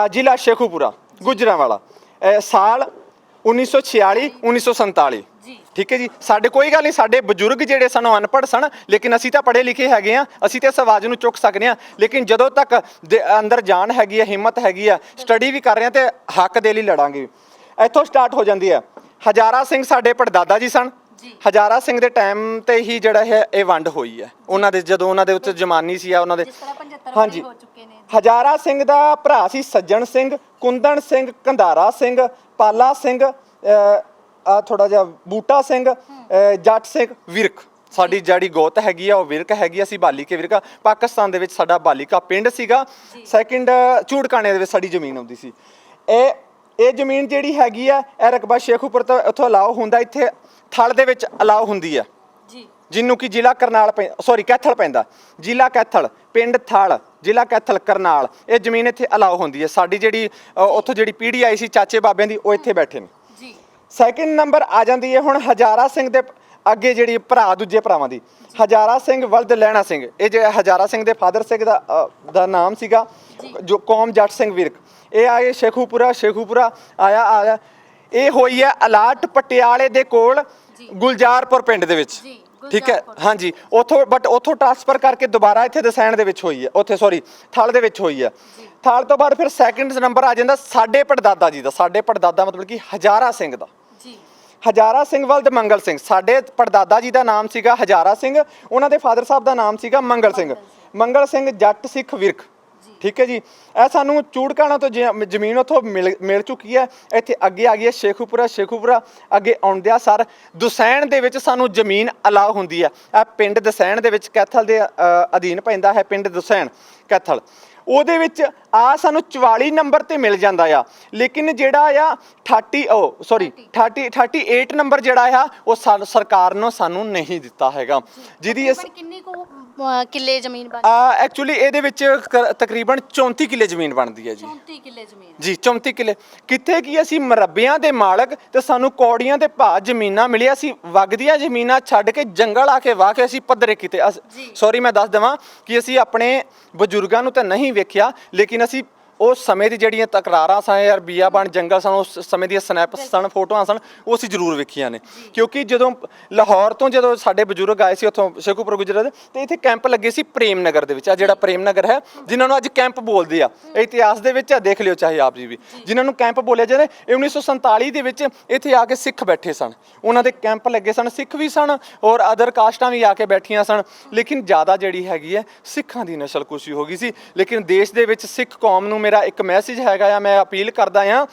ਜ਼ਿਲ੍ਹਾ ਸ਼ੇਖੂਪੁਰਾ ਗੁਜਰਾਂਵਾਲਾ, ਸਾਲ 1946 1947। ਠੀਕ ਹੈ ਜੀ। ਸਾਡੇ ਕੋਈ ਗੱਲ ਨਹੀਂ, ਸਾਡੇ ਬਜ਼ੁਰਗ ਜਿਹੜੇ ਸਨ ਉਹ ਅਨਪੜ੍ਹ ਸਨ, ਲੇਕਿਨ ਅਸੀਂ ਤਾਂ ਪੜ੍ਹੇ ਲਿਖੇ ਹੈਗੇ ਆ, ਅਸੀਂ ਤਾਂ ਇਸ ਆਵਾਜ਼ ਨੂੰ ਚੁੱਕ ਸਕਦੇ ਹਾਂ। ਲੇਕਿਨ ਜਦੋਂ ਤੱਕ ਅੰਦਰ ਜਾਨ ਹੈਗੀ ਆ, ਹਿੰਮਤ ਹੈਗੀ ਆ, ਸਟੱਡੀ ਵੀ ਕਰ ਰਹੇ ਹਾਂ ਤੇ ਹੱਕ ਦੇ ਲਈ ਲੜਾਂਗੇ। ਇੱਥੋਂ ਸਟਾਰਟ ਹੋ ਜਾਂਦੀ ਹੈ। ਹਜ਼ਾਰਾ ਸਿੰਘ ਸਾਡੇ ਪੜਦਾਦਾ ਜੀ ਸਨ। ਹਜ਼ਾਰਾ ਸਿੰਘ ਦੇ ਟਾਈਮ ਤੇ ਹੀ ਜਿਹੜਾ ਹੈ ਇਹ ਵੰਡ ਹੋਈ ਹੈ। ਉਹਨਾਂ ਦੇ ਜਦੋਂ ਉਹਨਾਂ ਦੇ ਉੱਤੇ ਜਮਾਨੀ ਸੀ, ਉਹਨਾਂ ਦੇ ਹਾਂਜੀ। ਹਜ਼ਾਰਾ ਸਿੰਘ ਦਾ ਭਰਾ ਸੀ ਸੱਜਣ ਸਿੰਘ, ਕੁੰਦਨ ਸਿੰਘ, ਕੰਧਾਰਾ ਸਿੰਘ, ਪਾਲਾ ਸਿੰਘ, ਥੋੜਾ ਜਿਹਾ ਬੂਟਾ ਸਿੰਘ, ਜੱਟ ਸਿੰਘ, ਵਿਰਕ। ਸਾਡੀ ਜਿਹੜੀ ਗੋਤ ਹੈਗੀ ਆ ਉਹ ਵਿਰਕ ਹੈਗੀ। ਅਸੀਂ ਬਾਲੀਕੇ ਵਿਰਕ, ਪਾਕਿਸਤਾਨ ਦੇ ਵਿੱਚ ਸਾਡਾ ਬਾਲੀਕਾ ਪਿੰਡ ਸੀਗਾ। ਸੈਕਿੰਡ ਚੂੜਕਾਣੇ ਦੇ ਵਿੱਚ ਸਾਡੀ ਜ਼ਮੀਨ ਆਉਂਦੀ ਸੀ। ਇਹ ਜ਼ਮੀਨ ਜਿਹੜੀ ਹੈਗੀ ਆ, ਇਹ ਰਕਬਾ ਸ਼ੇਖੂਪੁਰ ਤੋਂ ਉੱਥੋਂ ਅਲਾਓ ਹੁੰਦਾ, ਇੱਥੇ ਥਲ ਦੇ ਵਿੱਚ ਅਲਾਓ ਹੁੰਦੀ ਆ ਜੀ, ਜਿਹਨੂੰ ਕਿ ਜ਼ਿਲ੍ਹਾ ਕਰਨਾਲ ਕੈਥਲ ਪੈਂਦਾ। ਜ਼ਿਲ੍ਹਾ ਕੈਥਲ, ਪਿੰਡ ਥਲ, ਜ਼ਿਲ੍ਹਾ ਕੈਥਲ, ਕਰਨਾਲ। ਇਹ ਜ਼ਮੀਨ ਇੱਥੇ ਅਲਾਓ ਹੁੰਦੀ ਹੈ। ਸਾਡੀ ਜਿਹੜੀ ਉੱਥੋਂ ਜਿਹੜੀ ਪੀੜ੍ਹੀ ਆਈ ਸੀ ਚਾਚੇ ਬਾਬਿਆਂ ਦੀ, ਉਹ ਇੱਥੇ ਬੈਠੇ ਨੇ। ਸੈਕਿੰਡ ਨੰਬਰ ਆ ਜਾਂਦੀ ਹੈ ਹੁਣ ਹਜ਼ਾਰਾ ਸਿੰਘ ਦੇ ਅੱਗੇ, ਜਿਹੜੀ ਭਰਾ ਦੂਜੇ ਭਰਾਵਾਂ ਦੀ, ਹਜ਼ਾਰਾ ਸਿੰਘ ਵਲਦ ਲਹਿਣਾ ਸਿੰਘ। ਇਹ ਜਿਹੜਾ ਹਜ਼ਾਰਾ ਸਿੰਘ ਦੇ ਫਾਦਰ ਸਿੰਘ ਦਾ ਨਾਮ ਸੀਗਾ, ਜੋ ਕੌਮ ਜੱਟ ਸਿੰਘ ਵਿਰਕ। ਇਹ ਆਏ ਸ਼ੇਖੂਪੁਰਾ ਆਇਆ। ਇਹ ਹੋਈ ਹੈ ਅਲਾਟ ਪਟਿਆਲੇ ਦੇ ਕੋਲ ਗੁਲਜ਼ਾਰਪੁਰ ਪਿੰਡ ਦੇ ਵਿੱਚ। ਠੀਕ ਹੈ, ਹਾਂਜੀ। ਉੱਥੋਂ ਟ੍ਰਾਂਸਫਰ ਕਰਕੇ ਦੁਬਾਰਾ ਇੱਥੇ ਦਸੈਣ ਦੇ ਵਿੱਚ ਹੋਈ ਹੈ, ਥਲ ਦੇ ਵਿੱਚ ਹੋਈ ਹੈ। ਥਲ ਤੋਂ ਬਾਅਦ ਫਿਰ ਸੈਕਿੰਡ ਨੰਬਰ ਆ ਜਾਂਦਾ ਸਾਡੇ ਪੜਦਾਦਾ ਜੀ ਦਾ। ਸਾਡੇ ਪੜਦਾਦਾ ਮਤਲਬ ਕਿ ਹਜ਼ਾਰਾ ਸਿੰਘ ਦਾ। ਹਜ਼ਾਰਾ ਸਿੰਘ ਵਲਦ ਮੰਗਲ ਸਿੰਘ। ਸਾਡੇ ਪੜਦਾਦਾ ਜੀ ਦਾ ਨਾਮ ਸੀਗਾ ਹਜ਼ਾਰਾ ਸਿੰਘ, ਉਹਨਾਂ ਦੇ ਫਾਦਰ ਸਾਹਿਬ ਦਾ ਨਾਮ ਸੀਗਾ ਮੰਗਲ ਸਿੰਘ। ਮੰਗਲ ਸਿੰਘ ਜੱਟ ਸਿੱਖ ਵਿਰਕ। ਠੀਕ ਹੈ ਜੀ। ਇਹ ਸਾਨੂੰ ਚੂੜਕਾਣਾ ਤੋਂ ਜ਼ਮੀਨ ਉੱਥੋਂ ਮਿਲ ਚੁੱਕੀ ਹੈ। ਇੱਥੇ ਅੱਗੇ ਆ ਗਈ ਹੈ ਸ਼ੇਖੂਪੁਰਾ ਅੱਗੇ ਆਉਂਦਿਆਂ ਸਰ ਦੁਸੈਣ ਦੇ ਵਿੱਚ ਸਾਨੂੰ ਜ਼ਮੀਨ ਅਲਾਓ ਹੁੰਦੀ ਹੈ। ਇਹ ਪਿੰਡ ਦੁਸੈਣ ਦੇ ਵਿੱਚ ਕੈਥਲ ਦੇ ਅਧੀਨ ਪੈਂਦਾ ਹੈ, ਪਿੰਡ ਦੁਸੈਣ ਕੈਥਲ। ਉਹਦੇ ਵਿੱਚ ਆ ਸਾਨੂੰ 44 ਨੰਬਰ ਤੇ ਮਿਲ ਜਾਂਦਾ ਆ, ਲੇਕਿਨ ਜਿਹੜਾ ਆ 38 ਨੰਬਰ ਜਿਹੜਾ ਆ ਉਹ ਸਰਕਾਰ ਨੇ ਸਾਨੂੰ ਨਹੀਂ ਦਿੱਤਾ ਹੈਗਾ, ਜਿਹਦੀ ਕਿੰਨੀ ਕੁ ਕਿੱਲੇ ਜ਼ਮੀਨ ਬਣ ਐਕਚੁਅਲੀ ਇਹਦੇ ਵਿੱਚ ਤਕਰੀਬਨ 34 ਕਿੱਲੇ ਜ਼ਮੀਨ ਬਣਦੀ ਹੈ ਜੀ। 34 ਕਿੱਲੇ ਜ਼ਮੀਨ ਜੀ 34 ਕਿੱਲੇ। ਕਿੱਥੇ ਕੀ ਅਸੀਂ ਮਰੱਬਿਆਂ ਦੇ ਮਾਲਕ ਤੇ ਸਾਨੂੰ ਕੌੜੀਆਂ ਦੇ ਭਾਅ ਜ਼ਮੀਨਾਂ ਮਿਲੀਆਂ, ਅਸੀਂ ਵਗਦੀਆਂ ਜ਼ਮੀਨਾਂ ਛੱਡ ਕੇ ਜੰਗਲ ਆ ਕੇ ਵਾਹ ਕੇ ਅਸੀਂ ਪੱਧਰੇ ਕੀਤੇ। ਸੌਰੀ ਮੈਂ ਦੱਸ ਦੇਵਾਂ ਕਿ ਅਸੀਂ ਆਪਣੇ ਬਜ਼ੁਰਗਾਂ ਨੂੰ ਤਾਂ ਨਹੀਂ ਵੇਖਿਆ, ਲੇਕਿਨ ਅਸੀਂ ਉਸ ਸਮੇਂ ਦੀ ਜਿਹੜੀਆਂ ਤਕਰਾਰਾਂ ਸਨ ਯਾਰ ਬੀਆਬਾਨ ਜੰਗਲ ਸਨ, ਉਸ ਸਮੇਂ ਦੀਆਂ ਸਨੈਪਸ ਸਨ, ਫੋਟੋਆਂ ਸਨ, ਉਹ ਅਸੀਂ ਜ਼ਰੂਰ ਵੇਖੀਆਂ ਨੇ। ਕਿਉਂਕਿ ਜਦੋਂ ਲਾਹੌਰ ਤੋਂ ਜਦੋਂ ਸਾਡੇ ਬਜ਼ੁਰਗ ਆਏ ਸੀ ਉੱਥੋਂ ਸ਼ੇਖੂਪੁਰ ਗੁਜਰਾਤ, ਤੇ ਇੱਥੇ ਕੈਂਪ ਲੱਗੇ ਸੀ ਪ੍ਰੇਮ ਨਗਰ ਦੇ ਵਿੱਚ। ਆ ਜਿਹੜਾ ਪ੍ਰੇਮ ਨਗਰ ਹੈ ਜਿਨ੍ਹਾਂ ਨੂੰ ਅੱਜ ਕੈਂਪ ਬੋਲਦੇ ਆ, ਇਤਿਹਾਸ ਦੇ ਵਿੱਚ ਦੇਖ ਲਿਓ ਚਾਹੇ ਆਪ ਜੀ ਵੀ, ਜਿਨ੍ਹਾਂ ਨੂੰ ਕੈਂਪ ਬੋਲਿਆ ਜਾਂਦਾ। 1947 ਦੇ ਵਿੱਚ ਇੱਥੇ ਆ ਕੇ ਸਿੱਖ ਬੈਠੇ ਸਨ, ਉਹਨਾਂ ਦੇ ਕੈਂਪ ਲੱਗੇ ਸਨ, ਸਿੱਖ ਵੀ ਸਨ ਔਰ ਅਦਰ ਕਾਸਟਾਂ ਵੀ ਆ ਕੇ ਬੈਠੀਆਂ ਸਨ। ਲੇਕਿਨ ਜ਼ਿਆਦਾ ਜਿਹੜੀ ਹੈਗੀ ਹੈ ਸਿੱਖਾਂ ਦੀ ਨਸਲਕੁਸ਼ੀ ਹੋ ਗਈ ਸੀ। ਲੇਕਿਨ ਦੇਸ਼ ਦੇ ਵਿੱਚ ਸਿੱਖ ਕੌਮ ਨੂੰ ਮੇਰਾ ਇੱਕ ਮੈਸੇਜ ਹੈਗਾ ਆ, ਮੈਂ ਅਪੀਲ ਕਰਦਾ ਆ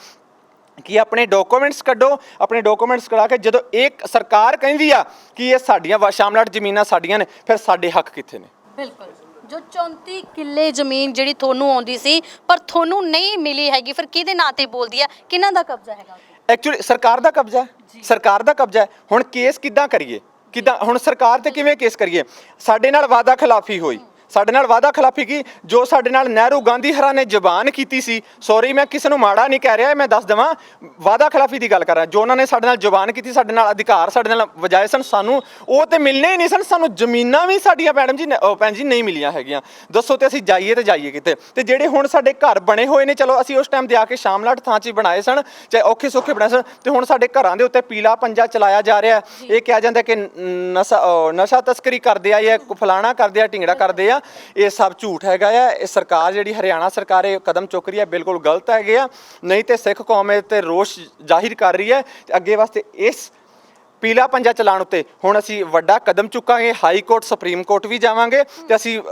ਕਿ ਆਪਣੇ ਡਾਕੂਮੈਂਟਸ ਕੱਢੋ, ਆਪਣੇ ਡਾਕੂਮੈਂਟਸ ਕਢਾ ਕੇ ਜਦੋਂ ਇੱਕ ਸਰਕਾਰ ਕਹਿੰਦੀ ਆ ਕਿ ਇਹ ਸਾਡੀਆਂ ਸ਼ਾਮਲਾਟ ਜ਼ਮੀਨਾਂ ਸਾਡੀਆਂ ਨੇ, ਫਿਰ ਸਾਡੇ ਹੱਕ ਕਿੱਥੇ ਨੇ? ਬਿਲਕੁਲ। ਜੋ 34 ਕਿੱਲੇ ਜ਼ਮੀਨ ਜਿਹੜੀ ਤੁਹਾਨੂੰ ਆਉਂਦੀ ਸੀ ਪਰ ਤੁਹਾਨੂੰ ਨਹੀਂ ਮਿਲੀ ਹੈਗੀ, ਫਿਰ ਕਿਹਦੇ ਨਾਂ ਤੇ ਬੋਲਦੀ ਆ, ਕਿਹਨਾਂ ਦਾ ਕਬਜ਼ਾ ਹੈਗਾ? ਐਕਚੁਅਲੀ ਸਰਕਾਰ ਦਾ ਕਬਜ਼ਾ ਹੈ, ਸਰਕਾਰ ਦਾ ਕਬਜ਼ਾ ਹੈ। ਹੁਣ ਕੇਸ ਕਿੱਦਾਂ ਕਰੀਏ, ਕਿੱਦਾਂ ਹੁਣ ਸਰਕਾਰ ਤੇ ਕਿਵੇਂ ਕੇਸ ਕਰੀਏ? ਸਾਡੇ ਨਾਲ ਵਾਅਦਾ ਖਿਲਾਫੀ ਹੋਈ, ਸਾਡੇ ਨਾਲ ਵਾਅਦਾ ਖਿਲਾਫੀ ਕੀ, ਜੋ ਸਾਡੇ ਨਾਲ ਨਹਿਰੂ ਗਾਂਧੀ ਹਰਾਂ ਨੇ ਜ਼ਬਾਨ ਕੀਤੀ ਸੀ। ਸੌਰੀ ਮੈਂ ਕਿਸੇ ਨੂੰ ਮਾੜਾ ਨਹੀਂ ਕਹਿ ਰਿਹਾ, ਮੈਂ ਦੱਸ ਦੇਵਾਂ ਵਾਅਦਾ ਖਿਲਾਫੀ ਦੀ ਗੱਲ ਕਰ ਰਿਹਾ। ਜੋ ਉਹਨਾਂ ਨੇ ਸਾਡੇ ਨਾਲ ਜ਼ਬਾਨ ਕੀਤੀ, ਸਾਡੇ ਨਾਲ ਅਧਿਕਾਰ ਸਾਡੇ ਨਾਲ ਵਜਾਏ ਸਨ, ਸਾਨੂੰ ਉਹ ਤੇ ਮਿਲਣੇ ਹੀ ਨਹੀਂ ਸਨ। ਸਾਨੂੰ ਜ਼ਮੀਨਾਂ ਵੀ ਸਾਡੀਆਂ ਭੈਣ ਜੀ ਨਹੀਂ ਮਿਲੀਆਂ ਹੈਗੀਆਂ। ਦੱਸੋ ਤੇ ਅਸੀਂ ਜਾਈਏ ਤੇ ਜਾਈਏ ਕਿਤੇ? ਤੇ ਜਿਹੜੇ ਹੁਣ ਸਾਡੇ ਘਰ ਬਣੇ ਹੋਏ ਨੇ, ਚਲੋ ਅਸੀਂ ਉਸ ਟਾਈਮ ਤੇ ਆ ਕੇ ਸ਼ਾਮਲਾਟ ਥਾਂ 'ਚ ਹੀ ਬਣਾਏ ਸਨ, ਚਾਹੇ ਔਖੇ ਸੌਖੇ ਬਣਾਏ ਸਨ, ਤੇ ਹੁਣ ਸਾਡੇ ਘਰਾਂ ਦੇ ਉੱਤੇ ਪੀਲਾ ਪੰਜਾ ਚਲਾਇਆ ਜਾ ਰਿਹਾ। ਇਹ ਕਿਹਾ ਜਾਂਦਾ ਕਿ ਨਸ਼ਾ ਤਸਕਰੀ ਕਰਦੇ ਆ ਜਾਂ ਫਲਾਣਾ ਕਰਦੇ ਆ, ਢਿੰਗੜਾ ਕਰਦੇ ਆ। ਇਹ ਸਭ ਝੂਠ ਹੈਗਾ ਆ। ਇਹ ਸਰਕਾਰ ਜਿਹੜੀ ਹਰਿਆਣਾ ਸਰਕਾਰ ਇਹ ਕਦਮ ਚੁੱਕ ਰਹੀ ਹੈ, ਬਿਲਕੁਲ ਗਲਤ ਹੈਗੇ ਆ। ਨਹੀਂ ਤੇ ਸਿੱਖ ਕੌਮ ਇਹ ਤੇ ਰੋਸ਼ ਜ਼ਾਹਿਰ ਕਰ ਰਹੀ ਹੈ। ਤੇ ਅੱਗੇ ਵਾਸਤੇ ਇਸ ਪੀਲਾ ਪੰਜਾ ਚਲਾਉਣ ਉੱਤੇ ਹੁਣ ਅਸੀਂ ਵੱਡਾ ਕਦਮ ਚੁੱਕਾਂਗੇ। ਹਾਈ ਕੋਰਟ, ਸੁਪਰੀਮ ਕੋਰਟ ਵੀ ਜਾਵਾਂਗੇ ਤੇ ਅਸੀਂ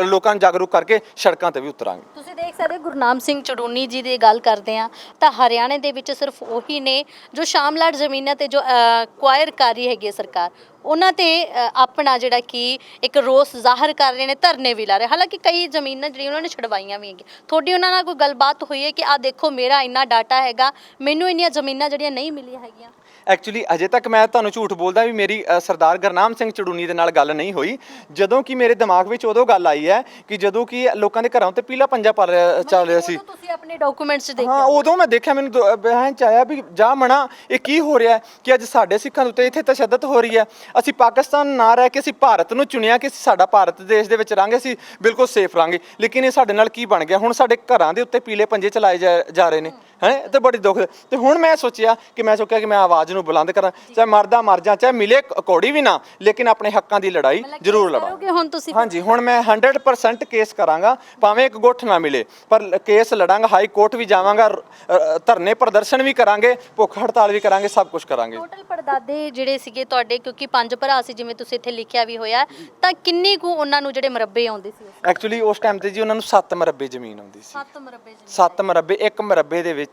ਲੋਕਾਂ ਨੂੰ ਜਾਗਰੂਕ ਕਰਕੇ ਸੜਕਾਂ ਤੇ ਵੀ ਉਤਰਾਂਗੇ। ਤੁਸੀਂ ਦੇਖ ਸਕਦੇ ਹੋ ਗੁਰਨਾਮ ਸਿੰਘ ਚੜੂਨੀ ਜੀ ਦੀ ਗੱਲ ਕਰਦੇ ਆ ਤਾਂ ਹਰਿਆਣੇ ਦੇ ਵਿੱਚ ਸਿਰਫ ਉਹੀ ਨੇ ਜੋ ਸ਼ਾਮਲਾਟ ਜ਼ਮੀਨਾਂ ਤੇ ਜੋ ਕੁਆਇਰ ਕਰ ਰਹੀ ਹੈਗੀ ਸਰਕਾਰ, ਉਹਨਾਂ ਤੇ ਆਪਣਾ ਜਿਹੜਾ ਕਿ ਇੱਕ ਰੋਸ ਜ਼ਾਹਰ ਕਰ ਰਹੇ ਨੇ, ਧਰਨੇ ਵੀ ਲਾ ਰਹੇ। ਹਾਲਾਂਕਿ ਕਈ ਜ਼ਮੀਨਾਂ ਜਿਹੜੀਆਂ ਉਹਨਾਂ ਨੇ ਛਡਵਾਈਆਂ ਵੀ ਹੈਗੀਆਂ। ਤੁਹਾਡੀ ਉਹਨਾਂ ਨਾਲ ਕੋਈ ਗੱਲਬਾਤ ਹੋਈ ਹੈ ਕਿ ਆਹ ਦੇਖੋ ਮੇਰਾ ਇੰਨਾ ਡਾਟਾ ਹੈਗਾ, ਮੈਨੂੰ ਇੰਨੀਆਂ ਜ਼ਮੀਨਾਂ ਜਿਹੜੀਆਂ ਨਹੀਂ ਮਿਲੀਆਂ ਹੈਗੀਆਂ? ਐਕਚੁਅਲੀ ਅਜੇ ਤੱਕ ਮੈਂ ਤੁਹਾਨੂੰ ਝੂਠ ਬੋਲਦਾ ਵੀ ਮੇਰੀ ਸਰਦਾਰ ਗੁਰਨਾਮ ਸਿੰਘ ਚੜੂਨੀ ਦੇ ਨਾਲ ਗੱਲ ਨਹੀਂ ਹੋਈ। ਜਦੋਂ ਕਿ ਮੇਰੇ ਦਿਮਾਗ ਵਿੱਚ ਉਦੋਂ ਗੱਲ ਆਈ ਹੈ ਕਿ ਜਦੋਂ ਕਿ ਲੋਕਾਂ ਦੇ ਘਰਾਂ ਉੱਤੇ ਪੀਲਾ ਪੰਜਾ ਚੱਲ ਰਿਹਾ ਸੀ। ਤੁਸੀਂ ਆਪਣੇ ਡਾਕੂਮੈਂਟਸ ਦੇਖੇ? ਹਾਂ, ਉਦੋਂ ਮੈਂ ਦੇਖਿਆ, ਮੈਨੂੰ ਬਹਿਣ ਚ ਆਇਆ ਵੀ ਜਾ ਮਣਾ ਇਹ ਕੀ ਹੋ ਰਿਹਾ ਕਿ ਅੱਜ ਸਾਡੇ ਸਿੱਖਾਂ ਦੇ ਉੱਤੇ ਇੱਥੇ ਤਸ਼ੱਦਦ ਹੋ ਰਹੀ ਹੈ। ਅਸੀਂ ਪਾਕਿਸਤਾਨ ਨਾ ਰਹਿ ਕੇ ਅਸੀਂ ਭਾਰਤ ਨੂੰ ਚੁਣਿਆ ਕਿ ਸਾਡਾ ਭਾਰਤ ਦੇਸ਼ ਦੇ ਵਿੱਚ ਰਹਾਂਗੇ, ਅਸੀਂ ਬਿਲਕੁਲ ਸੇਫ ਰਹਾਂਗੇ। ਲੇਕਿਨ ਇਹ ਸਾਡੇ ਨਾਲ ਕੀ ਬਣ ਗਿਆ? ਹੁਣ ਸਾਡੇ ਘਰਾਂ ਦੇ ਉੱਤੇ ਪੀਲੇ ਪੰਜੇ ਚਲਾਏ ਜਾ ਰਹੇ ਨੇ ਹੈ। ਤੇ ਬੜੀ ਦੁੱਖ। ਤੇ ਹੁਣ ਮੈਂ ਸੋਚਿਆ ਕਿ ਮੈਂ ਆਵਾਜ਼ ਨੂੰ ਬੁਲੰਦ ਕਰਾਂ, ਚਾਹੇ ਮਰਦਾ ਮਰ ਜਾ, ਚਾਹੇ ਮਿਲੇ ਕੌੜੀ ਵੀ ਨਾ, ਲੇਕਿਨ ਆਪਣੇ ਹੱਕਾਂ ਦੀ ਲੜਾਈ ਜ਼ਰੂਰ ਲੜਾਂਗੇ। ਹੁਣ ਤੁਸੀਂ? ਹਾਂਜੀ, ਹੁਣ ਮੈਂ 100% ਕੇਸ ਕਰਾਂਗਾ, ਭਾਵੇਂ ਇੱਕ ਗੁੱਠ ਨਾ ਮਿਲੇ ਪਰ ਕੇਸ ਲੜਾਂਗਾ। ਹਾਈ ਕੋਰਟ ਵੀ ਜਾਵਾਂਗਾ, ਧਰਨੇ ਪ੍ਰਦਰਸ਼ਨ ਵੀ ਕਰਾਂਗੇ, ਭੁੱਖ ਹੜਤਾਲ ਵੀ ਕਰਾਂਗੇ, ਸਭ ਕੁਝ ਕਰਾਂਗੇ। ਟੋਟਲ ਪੜਦਾਦੇ ਜਿਹੜੇ ਸੀਗੇ ਤੁਹਾਡੇ, ਕਿਉਂਕਿ 5 ਭਰਾ ਸੀ ਜਿਵੇਂ ਤੁਸੀਂ ਇੱਥੇ ਲਿਖਿਆ ਵੀ ਹੋਇਆ, ਤਾਂ ਕਿੰਨੀ ਕੁ ਉਹਨਾਂ ਨੂੰ ਜਿਹੜੇ ਮਰੱਬੇ ਆਉਂਦੇ ਸੀ? ਐਕਚੁਅਲੀ ਉਸ ਟਾਈਮ ਤੇ ਜੀ ਉਹਨਾਂ ਨੂੰ 7 ਮਰੱਬੇ ਜ਼ਮੀਨ ਆਉਂਦੀ ਸੀ। 7 ਮਰੱਬੇ ਜ਼ਮੀਨ? 7 ਮਰੱਬੇ। ਇੱਕ ਮਰੱਬੇ ਦੇ ਵਿੱਚ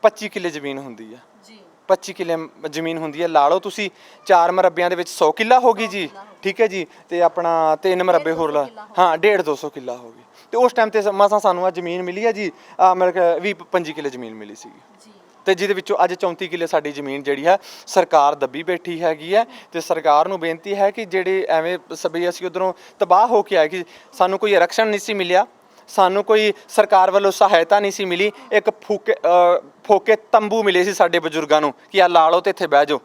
25 ਕਿੱਲੇ ਜ਼ਮੀਨ ਹੁੰਦੀ ਆ ਜੀ। 25 ਕਿੱਲੇ ਜ਼ਮੀਨ ਹੁੰਦੀ ਹੈ। ਲਾ ਲਓ ਤੁਸੀਂ 4 ਮਰੱਬਿਆਂ ਦੇ ਵਿੱਚ 100 ਕਿੱਲਾ ਹੋ ਗਈ ਜੀ, ਠੀਕ ਹੈ ਜੀ। ਤੇ ਆਪਣਾ 3 ਮਰੱਬੇ ਹੋਰ ਲਾ, ਹਾਂ 150-200 ਕਿੱਲਾ ਹੋ ਗਈ। ਤੇ ਉਸ ਟਾਈਮ ਤੇ ਮਸਾਂ ਸਾਨੂੰ ਆ ਜ਼ਮੀਨ ਮਿਲੀ ਹੈ ਜੀ, ਮਤਲਬ 20-25 ਕਿੱਲੇ ਜ਼ਮੀਨ ਮਿਲੀ ਸੀਗੀ ਜੀ। ਤੇ ਜਿਹਦੇ ਵਿੱਚੋਂ ਅੱਜ 34 ਕਿੱਲੇ ਸਾਡੀ ਜ਼ਮੀਨ ਜਿਹੜੀ ਹੈ ਸਰਕਾਰ ਦੱਬੀ ਬੈਠੀ ਹੈਗੀ ਹੈ। ਤੇ ਸਰਕਾਰ ਨੂੰ ਬੇਨਤੀ ਹੈ ਕਿ ਜਿਹੜੇ ਐਵੇਂ ਸਭੀ ਅਸੀਂ ਉਧਰੋਂ ਤਬਾਹ ਹੋ ਕੇ ਆਏ ਕਿ ਸਾਨੂੰ ਕੋਈ ਆਰਕਸ਼ਣ ਨਹੀਂ ਸੀ ਮਿਲਿਆ, ਸਾਨੂੰ ਕੋਈ ਸਰਕਾਰ ਵੱਲੋਂ ਸਹਾਇਤਾ ਨਹੀਂ ਸੀ ਮਿਲੀ। ਇੱਕ ਫੋਕੇ ਤੰਬੂ ਮਿਲੇ ਸੀ ਸਾਡੇ ਬਜ਼ੁਰਗਾਂ ਨੂੰ ਕਿ ਆ ਲਾ ਲਓ ਤੇ ਇੱਥੇ ਬਹਿ ਜਾਓ।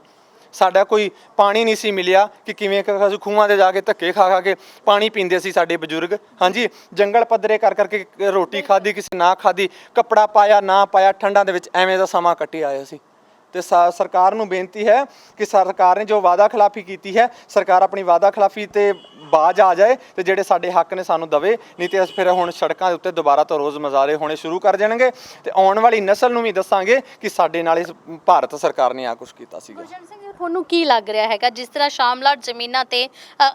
ਸਾਡਾ ਕੋਈ ਪਾਣੀ ਨਹੀਂ ਸੀ ਮਿਲਿਆ ਕਿ ਕਿਵੇਂ ਖੂਹਾਂ ਦੇ ਜਾ ਕੇ ਧੱਕੇ ਖਾ ਕੇ ਪਾਣੀ ਪੀਂਦੇ ਸੀ ਸਾਡੇ ਬਜ਼ੁਰਗ। ਹਾਂਜੀ, ਜੰਗਲ ਪੱਧਰੇ ਕਰਕੇ ਰੋਟੀ ਖਾਧੀ, ਕਿਸੇ ਨਾ ਖਾਧੀ, ਕੱਪੜਾ ਪਾਇਆ ਨਾ ਪਾਇਆ, ਠੰਡਾਂ ਦੇ ਵਿੱਚ ਐਵੇਂ ਦਾ ਸਮਾਂ ਕੱਟੇ ਆਏ ਸੀ। ਤੇ ਸਰਕਾਰ ਨੂੰ ਬੇਨਤੀ ਹੈ ਕਿ ਸਰਕਾਰ ਨੇ ਜੋ ਵਾਅਦਾ ਖਿਲਾਫੀ ਕੀਤੀ ਹੈ, ਸਰਕਾਰ ਆਪਣੀ ਵਾਅਦਾ ਖਿਲਾਫੀ ਤੇ ਬਾਜ ਆ ਜਾਏ ਤੇ ਜਿਹੜੇ ਸਾਡੇ ਹੱਕ ਨੇ ਸਾਨੂੰ ਦਵੇ। ਨਹੀਂ ਤੇ ਫਿਰ ਹੁਣ ਸੜਕਾਂ ਦੇ ਉੱਤੇ ਦੁਬਾਰਾ ਤੋਂ ਰੋਜ਼ ਮੁਜ਼ਾਹਰੇ ਹੋਣੇ ਸ਼ੁਰੂ ਕਰ ਜਾਣਗੇ ਤੇ ਆਉਣ ਵਾਲੀ ਨਸਲ ਨੂੰ ਵੀ ਦੱਸਾਂਗੇ ਕਿ ਸਾਡੇ ਨਾਲ ਇਸ ਭਾਰਤ ਸਰਕਾਰ ਨੇ ਆ ਕੁਝ ਕੀਤਾ ਸੀਗਾ। ਗੁਰਜਨ ਸਿੰਘ, ਤੁਹਾਨੂੰ ਕੀ ਲੱਗ ਰਿਹਾ ਹੈਗਾ ਜਿਸ ਤਰ੍ਹਾਂ ਸ਼ਾਮਲਾਟ ਜ਼ਮੀਨਾਂ ਤੇ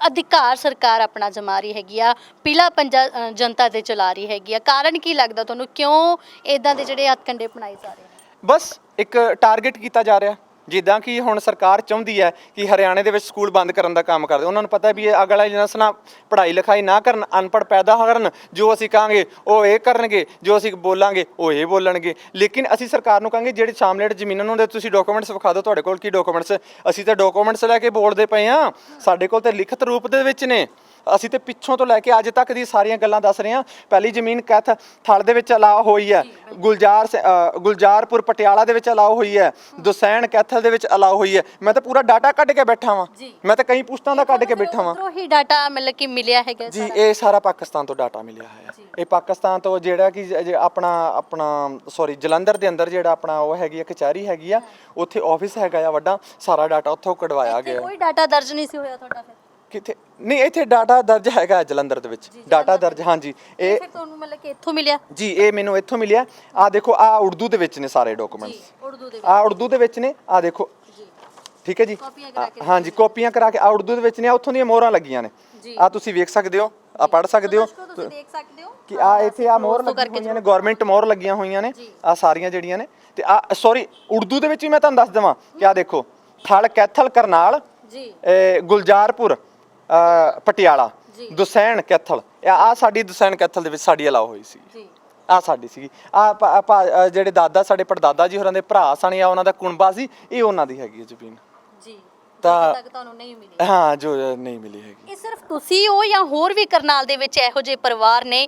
ਅਧਿਕਾਰ ਸਰਕਾਰ ਆਪਣਾ ਜਮਾ ਰਹੀ ਹੈਗੀ ਆ, ਪੀਲਾ ਪੰਜਾ ਜਨਤਾ ਤੇ ਚਲਾ ਰਹੀ ਹੈਗੀ ਆ, ਕਾਰਨ ਕੀ ਲੱਗਦਾ ਤੁਹਾਨੂੰ? ਕਿਉਂ ਇਦਾਂ ਦੇ ਜਿਹੜੇ ਹੱਥਕੰਡੇ ਅਪਣਾਏ ਜਾ ਰਹੇ ਨੇ? ਬਸ ਇੱਕ ਟਾਰਗੇਟ ਕੀਤਾ ਜਾ ਰਿਹਾ ਜਿੱਦਾਂ ਕਿ ਹੁਣ ਸਰਕਾਰ ਚਾਹੁੰਦੀ ਹੈ ਕਿ ਹਰਿਆਣੇ ਦੇ ਵਿੱਚ ਸਕੂਲ ਬੰਦ ਕਰਨ ਦਾ ਕੰਮ ਕਰਦੇ, ਉਹਨਾਂ ਨੂੰ ਪਤਾ ਵੀ ਇਹ ਅਗਲਾ ਜਨਰੇਸ਼ਨ ਪੜ੍ਹਾਈ ਲਿਖਾਈ ਨਾ ਕਰਨ, ਅਨਪੜ੍ਹ ਪੈਦਾ ਕਰਨ, ਜੋ ਅਸੀਂ ਕਹਾਂਗੇ ਉਹ ਇਹ ਕਰਨਗੇ, ਜੋ ਅਸੀਂ ਬੋਲਾਂਗੇ ਉਹ ਇਹ ਬੋਲਣਗੇ। ਲੇਕਿਨ ਅਸੀਂ ਸਰਕਾਰ ਨੂੰ ਕਹਾਂਗੇ ਜਿਹੜੀ ਸ਼ਾਮਲੇਟ ਜ਼ਮੀਨਾਂ ਨੂੰ ਦੇ ਤੁਸੀਂ ਡਾਕੂਮੈਂਟਸ ਵਿਖਾ ਦਿਓ, ਤੁਹਾਡੇ ਕੋਲ ਕੀ ਡਾਕੂਮੈਂਟਸ? ਅਸੀਂ ਤਾਂ ਡਾਕੂਮੈਂਟਸ ਲੈ ਕੇ ਬੋਲਦੇ ਪਏ ਹਾਂ, ਸਾਡੇ ਕੋਲ ਤਾਂ ਲਿਖਤ ਰੂਪ ਦੇ ਵਿੱਚ ਨੇ। ਅਸੀਂ ਤੇ ਪਿੱਛੋਂ ਤੋਂ ਲੈ ਕੇ ਅੱਜ ਤੱਕ ਦੀ ਸਾਰੀਆਂ ਗੱਲਾਂ ਦੱਸ ਰਹੇ ਹਾਂ। ਪਹਿਲੀ ਜ਼ਮੀਨ ਕੈਥ ਥਲ ਦੇ ਵਿੱਚ ਅਲਾਓ ਹੋਈ ਹੈ, ਗੁਲਜ਼ਾਰਪੁਰ ਪਟਿਆਲਾ ਦੇ ਵਿੱਚ ਅਲਾਓ ਹੋਈ ਹੈ, ਦੁਸੈਣ ਕੈਥਲ ਦੇ ਵਿੱਚ ਅਲਾਓ ਹੋਈ ਹੈ। ਮੈਂ ਤਾਂ ਪੂਰਾ ਡਾਟਾ ਕੱਢ ਕੇ ਬੈਠਾ ਵਾਂ, ਮੈਂ ਤਾਂ ਕਈ ਪੁਸਤਾਂ ਦਾ ਕੱਢ ਕੇ ਬੈਠਾ ਵਾਂ। ਉਧਰੋਂ ਹੀ ਡਾਟਾ ਮਤਲਬ ਕਿ ਮਿਲਿਆ ਹੈਗਾ ਜੀ, ਇਹ ਸਾਰਾ ਪਾਕਿਸਤਾਨ ਤੋਂ ਡਾਟਾ ਮਿਲਿਆ ਹੈ। ਇਹ ਪਾਕਿਸਤਾਨ ਤੋਂ ਜਿਹੜਾ ਕਿ ਜਲੰਧਰ ਦੇ ਅੰਦਰ ਜਿਹੜਾ ਆਪਣਾ ਉਹ ਹੈਗੀ ਆ ਕਚਹਿਰੀ ਹੈਗੀ ਆ, ਉੱਥੇ ਆਫਿਸ ਹੈਗਾ ਆ ਵੱਡਾ, ਸਾਰਾ ਡਾਟਾ ਉੱਥੋਂ ਕਢਵਾਇਆ ਗਿਆ। ਕੋਈ ਡਾਟਾ ਦਰਜ ਨਹੀਂ ਸੀ ਹੋਇਆ ਤੁਹਾਡਾ ਫਿਰ? ਕਿੱਥੇ ਨਹੀਂ, ਇੱਥੇ ਡਾਟਾ ਦਰਜ ਹੈਗਾ ਜਲੰਧਰ ਦੇ ਵਿੱਚ ਡਾਟਾ ਦਰਜ। ਹਾਂਜੀ, ਇਹ ਫਿਰ ਤੁਹਾਨੂੰ ਮਤਲਬ ਕਿ ਇੱਥੋਂ ਮਿਲਿਆ? ਜੀ, ਇਹ ਮੈਨੂੰ ਇੱਥੋਂ ਮਿਲਿਆ। ਆ ਦੇਖੋ, ਆ ਉਰਦੂ ਦੇ ਵਿੱਚ ਨੇ ਸਾਰੇ ਡਾਕੂਮੈਂਟਸ, ਆ ਉਰਦੂ ਦੇ ਵਿੱਚ ਨੇ, ਆ ਦੇਖੋ। ਠੀਕ ਹੈ ਜੀ, ਹਾਂਜੀ, ਕਾਪੀਆਂ ਕਰਾ ਕੇ ਆ ਉਰਦੂ ਦੇ ਵਿੱਚ ਨੇ, ਉੱਥੋਂ ਦੀਆਂ ਮੋਹਰਾਂ ਲੱਗੀਆਂ ਨੇ, ਆ ਤੁਸੀਂ ਵੇਖ ਸਕਦੇ ਹੋ, ਆ ਪੜ੍ਹ ਸਕਦੇ ਹੋ ਤੁਸੀਂ ਦੇਖ ਸਕਦੇ ਹੋ ਕਿ ਆ ਇੱਥੇ ਆ ਮੋਹਰ ਲੱਗੀਆਂ ਹੋਈਆਂ ਨੇ, ਗਵਰਨਮੈਂਟ ਮੋਹਰ ਲੱਗੀਆਂ ਹੋਈਆਂ ਨੇ, ਆ ਸਾਰੀਆਂ ਜਿਹੜੀਆਂ ਨੇ। ਤੇ ਆ ਸੌਰੀ, ਉਰਦੂ ਦੇ ਵਿੱਚ ਵੀ ਮੈਂ ਤੁਹਾਨੂੰ ਦੱਸ ਦੇਵਾਂ ਕਿ ਆ ਦੇਖੋ, ਥਲ ਕੈਥਲ ਕਰਨਾਲ ਜੀ, ਗੁਲਜ਼ਾਰਪੁਰ ਪਟਿਆਲਾ, ਦੁਸੈਣ ਕੈਥਲ, ਆ ਸਾਡੀ ਦੁਸੈਣ ਕੈਥਲ ਦੇ ਵਿੱਚ ਸਾਡੀ ਅਲਾਓ ਹੋਈ ਸੀ ਜੀ, ਆ ਸਾਡੀ ਸੀਗੀ। ਆ ਜਿਹੜੇ ਦਾਦਾ ਸਾਡੇ ਪੜਦਾਦਾ ਜੀ ਹੋਰਾਂ ਦੇ ਭਰਾ ਸਨ, ਆ ਉਹਨਾਂ ਦਾ ਕੁਣਬਾ ਸੀ, ਇਹ ਉਹਨਾਂ ਦੀ ਹੈਗੀ ਜ਼ਮੀਨ ਜੀ। ਤਾਂ ਤੱਕ ਤੁਹਾਨੂੰ ਨਹੀਂ ਮਿਲੀ? ਹਾਂ, ਜੋ ਨਹੀਂ ਮਿਲੀ ਹੈਗੀ। ਇਹ ਸਿਰਫ ਤੁਸੀਂ ਹੋ ਜਾਂ ਹੋਰ ਵੀ ਕਰਨਾਲ ਦੇ ਵਿੱਚ ਇਹੋ ਜਿਹੇ ਪਰਿਵਾਰ ਨੇ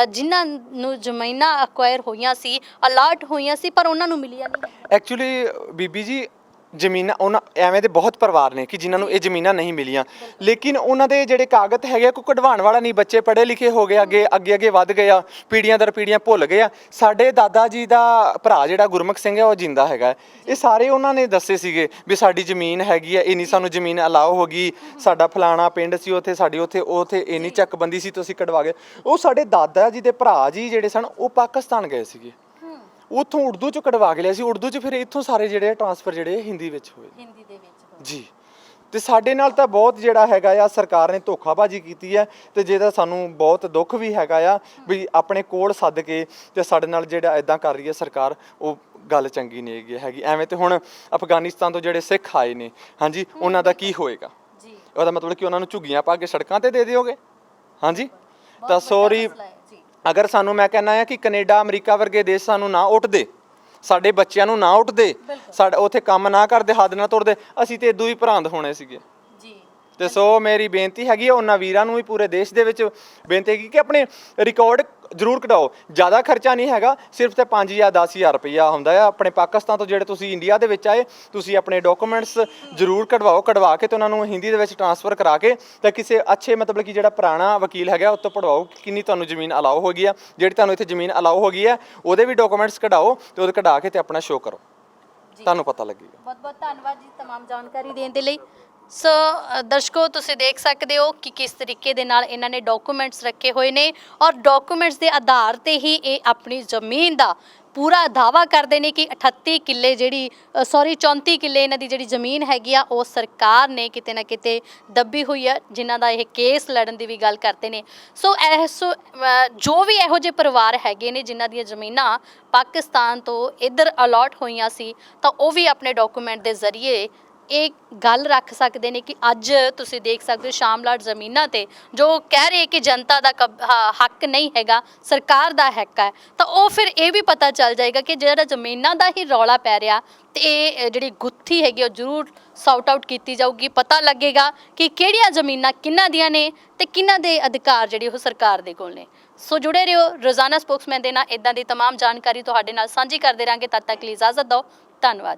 ਜਿਨ੍ਹਾਂ ਨੂੰ ਜ਼ਮੀਨਾਂ ਅਕਵਾਇਰ ਹੋਈਆਂ ਸੀ, ਅਲਾਟ ਹੋਈਆਂ ਸੀ, ਪਰ ਉਹਨਾਂ ਨੂੰ ਮਿਲੀਆਂ ਨਹੀਂ? ਐਕਚੁਅਲੀ ਬੀਬੀ ਜੀ, ਜ਼ਮੀਨਾਂ ਉਹਨਾਂ ਐਵੇਂ ਦੇ ਬਹੁਤ ਪਰਿਵਾਰ ਨੇ ਕਿ ਜਿਨ੍ਹਾਂ ਨੂੰ ਇਹ ਜ਼ਮੀਨਾਂ ਨਹੀਂ ਮਿਲੀਆਂ, ਲੇਕਿਨ ਉਹਨਾਂ ਦੇ ਜਿਹੜੇ ਕਾਗਜ਼ ਹੈਗੇ ਕੋਈ ਕਢਵਾਉਣ ਵਾਲਾ ਨਹੀਂ, ਬੱਚੇ ਪੜ੍ਹੇ ਲਿਖੇ ਹੋ ਗਏ, ਅੱਗੇ ਵੱਧ ਗਏ ਆ, ਪੀੜ੍ਹੀਆਂ ਦਰ ਪੀੜ੍ਹੀਆਂ ਭੁੱਲ ਗਏ ਆ। ਸਾਡੇ ਦਾਦਾ ਜੀ ਦਾ ਭਰਾ ਜਿਹੜਾ ਗੁਰਮੁਖ ਸਿੰਘ ਹੈ ਉਹ ਜਿੰਦਾ ਹੈਗਾ। ਇਹ ਸਾਰੇ ਉਹਨਾਂ ਨੇ ਦੱਸੇ ਸੀਗੇ ਵੀ ਸਾਡੀ ਜ਼ਮੀਨ ਹੈਗੀ ਆ, ਇੰਨੀ ਸਾਨੂੰ ਜ਼ਮੀਨ ਅਲਾਓ ਹੋ ਗਈ, ਸਾਡਾ ਫਲਾਣਾ ਪਿੰਡ ਸੀ, ਉੱਥੇ ਸਾਡੀ ਉੱਥੇ ਇੰਨੀ ਚੱਕਬੰਦੀ ਸੀ, ਤੁਸੀਂ ਕਢਵਾ ਗਏ। ਉਹ ਸਾਡੇ ਦਾਦਾ ਜੀ ਦੇ ਭਰਾ ਜੀ ਜਿਹੜੇ ਸਨ ਉਹ ਪਾਕਿਸਤਾਨ ਗਏ ਸੀਗੇ, ਉੱਥੋਂ ਉਰਦੂ ਚ ਕਢਵਾ ਕੇ ਲਿਆ ਸੀ, ਉਰਦੂ ਚ ਫਿਰ ਇੱਥੋਂ ਸਾਰੇ ਜਿਹੜੇ ਟ੍ਰਾਂਸਫਰ ਜਿਹੜੇ ਹਿੰਦੀ ਵਿੱਚ ਹੋਏ, ਹਿੰਦੀ ਦੇ ਵਿੱਚ ਜੀ। ਤੇ ਸਾਡੇ ਨਾਲ ਤਾਂ ਬਹੁਤ ਜਿਹੜਾ ਹੈਗਾ ਆ ਸਰਕਾਰ ਨੇ ਧੋਖਾਬਾਜ਼ੀ ਕੀਤੀ ਹੈ, ਤੇ ਜਿਹਦਾ ਸਾਨੂੰ ਬਹੁਤ ਦੁੱਖ ਵੀ ਹੈਗਾ ਆ ਵੀ ਆਪਣੇ ਕੋਲ ਸੱਦ ਕੇ ਤੇ ਸਾਡੇ ਨਾਲ ਜਿਹੜਾ ਇਦਾਂ ਕਰ ਰਹੀ ਹੈ ਸਰਕਾਰ, ਉਹ ਗੱਲ ਚੰਗੀ ਨਹੀਂ ਹੈਗੀ। ਐਵੇਂ ਤੇ ਹੁਣ ਅਫਗਾਨਿਸਤਾਨ ਤੋਂ ਜਿਹੜੇ ਸਿੱਖ ਆਏ ਨੇ, ਹਾਂਜੀ, ਉਹਨਾਂ ਦਾ ਕੀ ਹੋਏਗਾ? ਉਹਦਾ ਮਤਲਬ ਕਿ ਉਹਨਾਂ ਨੂੰ ਝੁੱਗੀਆਂ ਪਾ ਕੇ ਸੜਕਾਂ ਤੇ ਦੇ ਦਿਓਗੇ? ਹਾਂਜੀ, ਤਾਂ ਸੌਰੀ, ਅਗਰ ਸਾਨੂੰ, ਮੈਂ ਕਹਿੰਦਾ ਆ ਕਿ ਕੈਨੇਡਾ ਅਮਰੀਕਾ ਵਰਗੇ ਦੇਸ਼ ਸਾਨੂੰ ਨਾ ਉੱਠਦੇ, ਸਾਡੇ ਬੱਚਿਆਂ ਨੂੰ ਨਾ ਉੱਠਦੇ, ਸਾਡੇ ਉੱਥੇ ਕੰਮ ਨਾ ਕਰਦੇ, ਹੱਦ ਨਾ ਤੋੜਦੇ, ਅਸੀਂ ਤੇ ਇਦੋਂ ਵੀ ਭਰਾਂਦ ਹੋਣੇ ਸੀਗੇ ਜੀ। ਤੇ ਸੋ ਮੇਰੀ ਬੇਨਤੀ ਹੈਗੀ ਆ ਉਹਨਾਂ ਵੀਰਾਂ ਨੂੰ ਵੀ ਪੂਰੇ ਦੇਸ਼ ਦੇ ਵਿੱਚ ਬੇਨਤੀ ਹੈਗੀ ਕਿ ਆਪਣੇ ਰਿਕਾਰਡ ਜ਼ਰੂਰ ਕਢਾਓ। ਜ਼ਿਆਦਾ ਖਰਚਾ ਨਹੀਂ ਹੈਗਾ, ਸਿਰਫ ਤੇ 5 ਜਾਂ 10,000 ਰੁਪਈਆ ਹੁੰਦਾ ਆ। ਆਪਣੇ ਪਾਕਿਸਤਾਨ ਤੋਂ ਜਿਹੜੇ ਤੁਸੀਂ ਇੰਡੀਆ ਦੇ ਵਿੱਚ ਆਏ, ਤੁਸੀਂ ਆਪਣੇ ਡਾਕੂਮੈਂਟਸ ਜ਼ਰੂਰ ਕਢਵਾ ਕੇ ਤੇ ਉਹਨਾਂ ਨੂੰ ਹਿੰਦੀ ਦੇ ਵਿੱਚ ਟ੍ਰਾਂਸਫਰ ਕਰਾ ਕੇ ਤੇ ਕਿਸੇ ਅੱਛੇ ਮਤਲਬ ਕਿ ਜਿਹੜਾ ਪੁਰਾਣਾ ਵਕੀਲ ਹੈਗਾ ਉਹ ਤੋਂ ਪੜਵਾਓ ਕਿੰਨੀ ਤੁਹਾਨੂੰ ਜ਼ਮੀਨ ਅਲਾਓ ਹੋ ਗਈ ਆ, ਜਿਹੜੀ ਤੁਹਾਨੂੰ ਇੱਥੇ ਜ਼ਮੀਨ ਅਲਾਓ ਹੋ ਗਈ ਹੈ ਉਹਦੇ ਵੀ ਡਾਕੂਮੈਂਟਸ ਕਢਾਓ ਤੇ ਉਹਦੇ ਕਢਾ ਕੇ ਤੇ ਆਪਣਾ ਸ਼ੋਅ ਕਰੋ, ਤੁਹਾਨੂੰ ਪਤਾ ਲੱਗੇਗਾ। ਬਹੁਤ ਬਹੁਤ ਧੰਨਵਾਦ ਜੀ ਤਮਾਮ ਜਾਣਕਾਰੀ ਦੇਣ ਦੇ ਲਈ। ਸੋ ਦਰਸ਼ਕੋ, ਤੁਸੀਂ ਦੇਖ ਸਕਦੇ ਹੋ ਕਿ ਕਿਸ ਤਰੀਕੇ ਦੇ ਨਾਲ ਇਹਨਾਂ ਨੇ ਡਾਕੂਮੈਂਟਸ ਰੱਖੇ ਹੋਏ ਨੇ ਔਰ ਡਾਕੂਮੈਂਟਸ ਦੇ ਆਧਾਰ ਤੇ ਹੀ ਇਹ ਆਪਣੀ ਜ਼ਮੀਨ ਦਾ ਪੂਰਾ ਦਾਵਾ ਕਰਦੇ ਨੇ ਕਿ 38 ਕਿੱਲੇ 34 ਕਿੱਲੇ ਇਹਨਾਂ ਦੀ ਜਿਹੜੀ ਜ਼ਮੀਨ ਹੈਗੀ ਆ ਉਹ ਸਰਕਾਰ ਨੇ ਕਿਤੇ ਨਾ ਕਿਤੇ ਦੱਬੀ ਹੋਈ ਆ, ਜਿਨ੍ਹਾਂ ਦਾ ਇਹ ਕੇਸ ਲੜਨ ਦੀ ਵੀ ਗੱਲ ਕਰਦੇ ਨੇ। ਸੋ ਜੋ ਵੀ ਇਹੋ ਜਿਹੇ ਪਰਿਵਾਰ ਹੈਗੇ ਨੇ ਜਿਨ੍ਹਾਂ ਦੀਆਂ ਜ਼ਮੀਨਾਂ ਪਾਕਿਸਤਾਨ ਤੋਂ ਇੱਧਰ ਅਲਾਟ ਹੋਈਆਂ ਸੀ, ਤਾਂ ਉਹ ਵੀ ਆਪਣੇ ਡਾਕੂਮੈਂਟ ਦੇ ਜ਼ਰੀਏ ਇਹ ਗੱਲ ਰੱਖ ਸਕਦੇ ਨੇ ਕਿ ਅੱਜ ਤੁਸੀਂ ਦੇਖ ਸਕਦੇ ਹੋ ਸ਼ਾਮਲਾਟ ਜ਼ਮੀਨਾਂ ਤੇ ਜੋ ਕਹਿ ਰਹੇ ਕਿ ਜਨਤਾ ਦਾ ਹੱਕ ਨਹੀਂ ਹੈਗਾ, ਸਰਕਾਰ ਦਾ ਹੱਕ ਹੈ, ਤਾਂ ਉਹ ਫਿਰ ਇਹ ਵੀ ਪਤਾ ਚੱਲ ਜਾਏਗਾ ਕਿ ਜਿਹੜਾ ਜ਼ਮੀਨਾਂ ਦਾ ਹੀ ਰੌਲਾ ਪੈ ਰਿਹਾ ਤੇ ਇਹ ਜਿਹੜੀ ਗੁੱਥੀ ਹੈਗੀ ਉਹ ਜ਼ਰੂਰ ਸੌਟ ਆਊਟ ਕੀਤੀ ਜਾਊਗੀ। ਪਤਾ ਲੱਗੇਗਾ ਕਿ ਕਿਹੜੀਆਂ ਜ਼ਮੀਨਾਂ ਕਿਹਨਾਂ ਦੀਆਂ ਨੇ ਤੇ ਕਿਹਨਾਂ ਦੇ ਅਧਿਕਾਰ ਜਿਹੜੇ ਉਹ ਸਰਕਾਰ ਦੇ ਕੋਲ ਨੇ। ਸੋ ਜੁੜੇ ਰਹੋ ਰੋਜ਼ਾਨਾ ਸਪੋਕਸਮੈਨ ਦੇ ਨਾਲ, ਇਦਾਂ ਦੀ तमाम ਜਾਣਕਾਰੀ ਤੁਹਾਡੇ ਨਾਲ ਸਾਂਝੀ ਕਰਦੇ ਰਹਾਂਗੇ। ਤਦ ਤੱਕ ਲਈ ਇਜਾਜ਼ਤ ਦਿਓ, ਧੰਨਵਾਦ।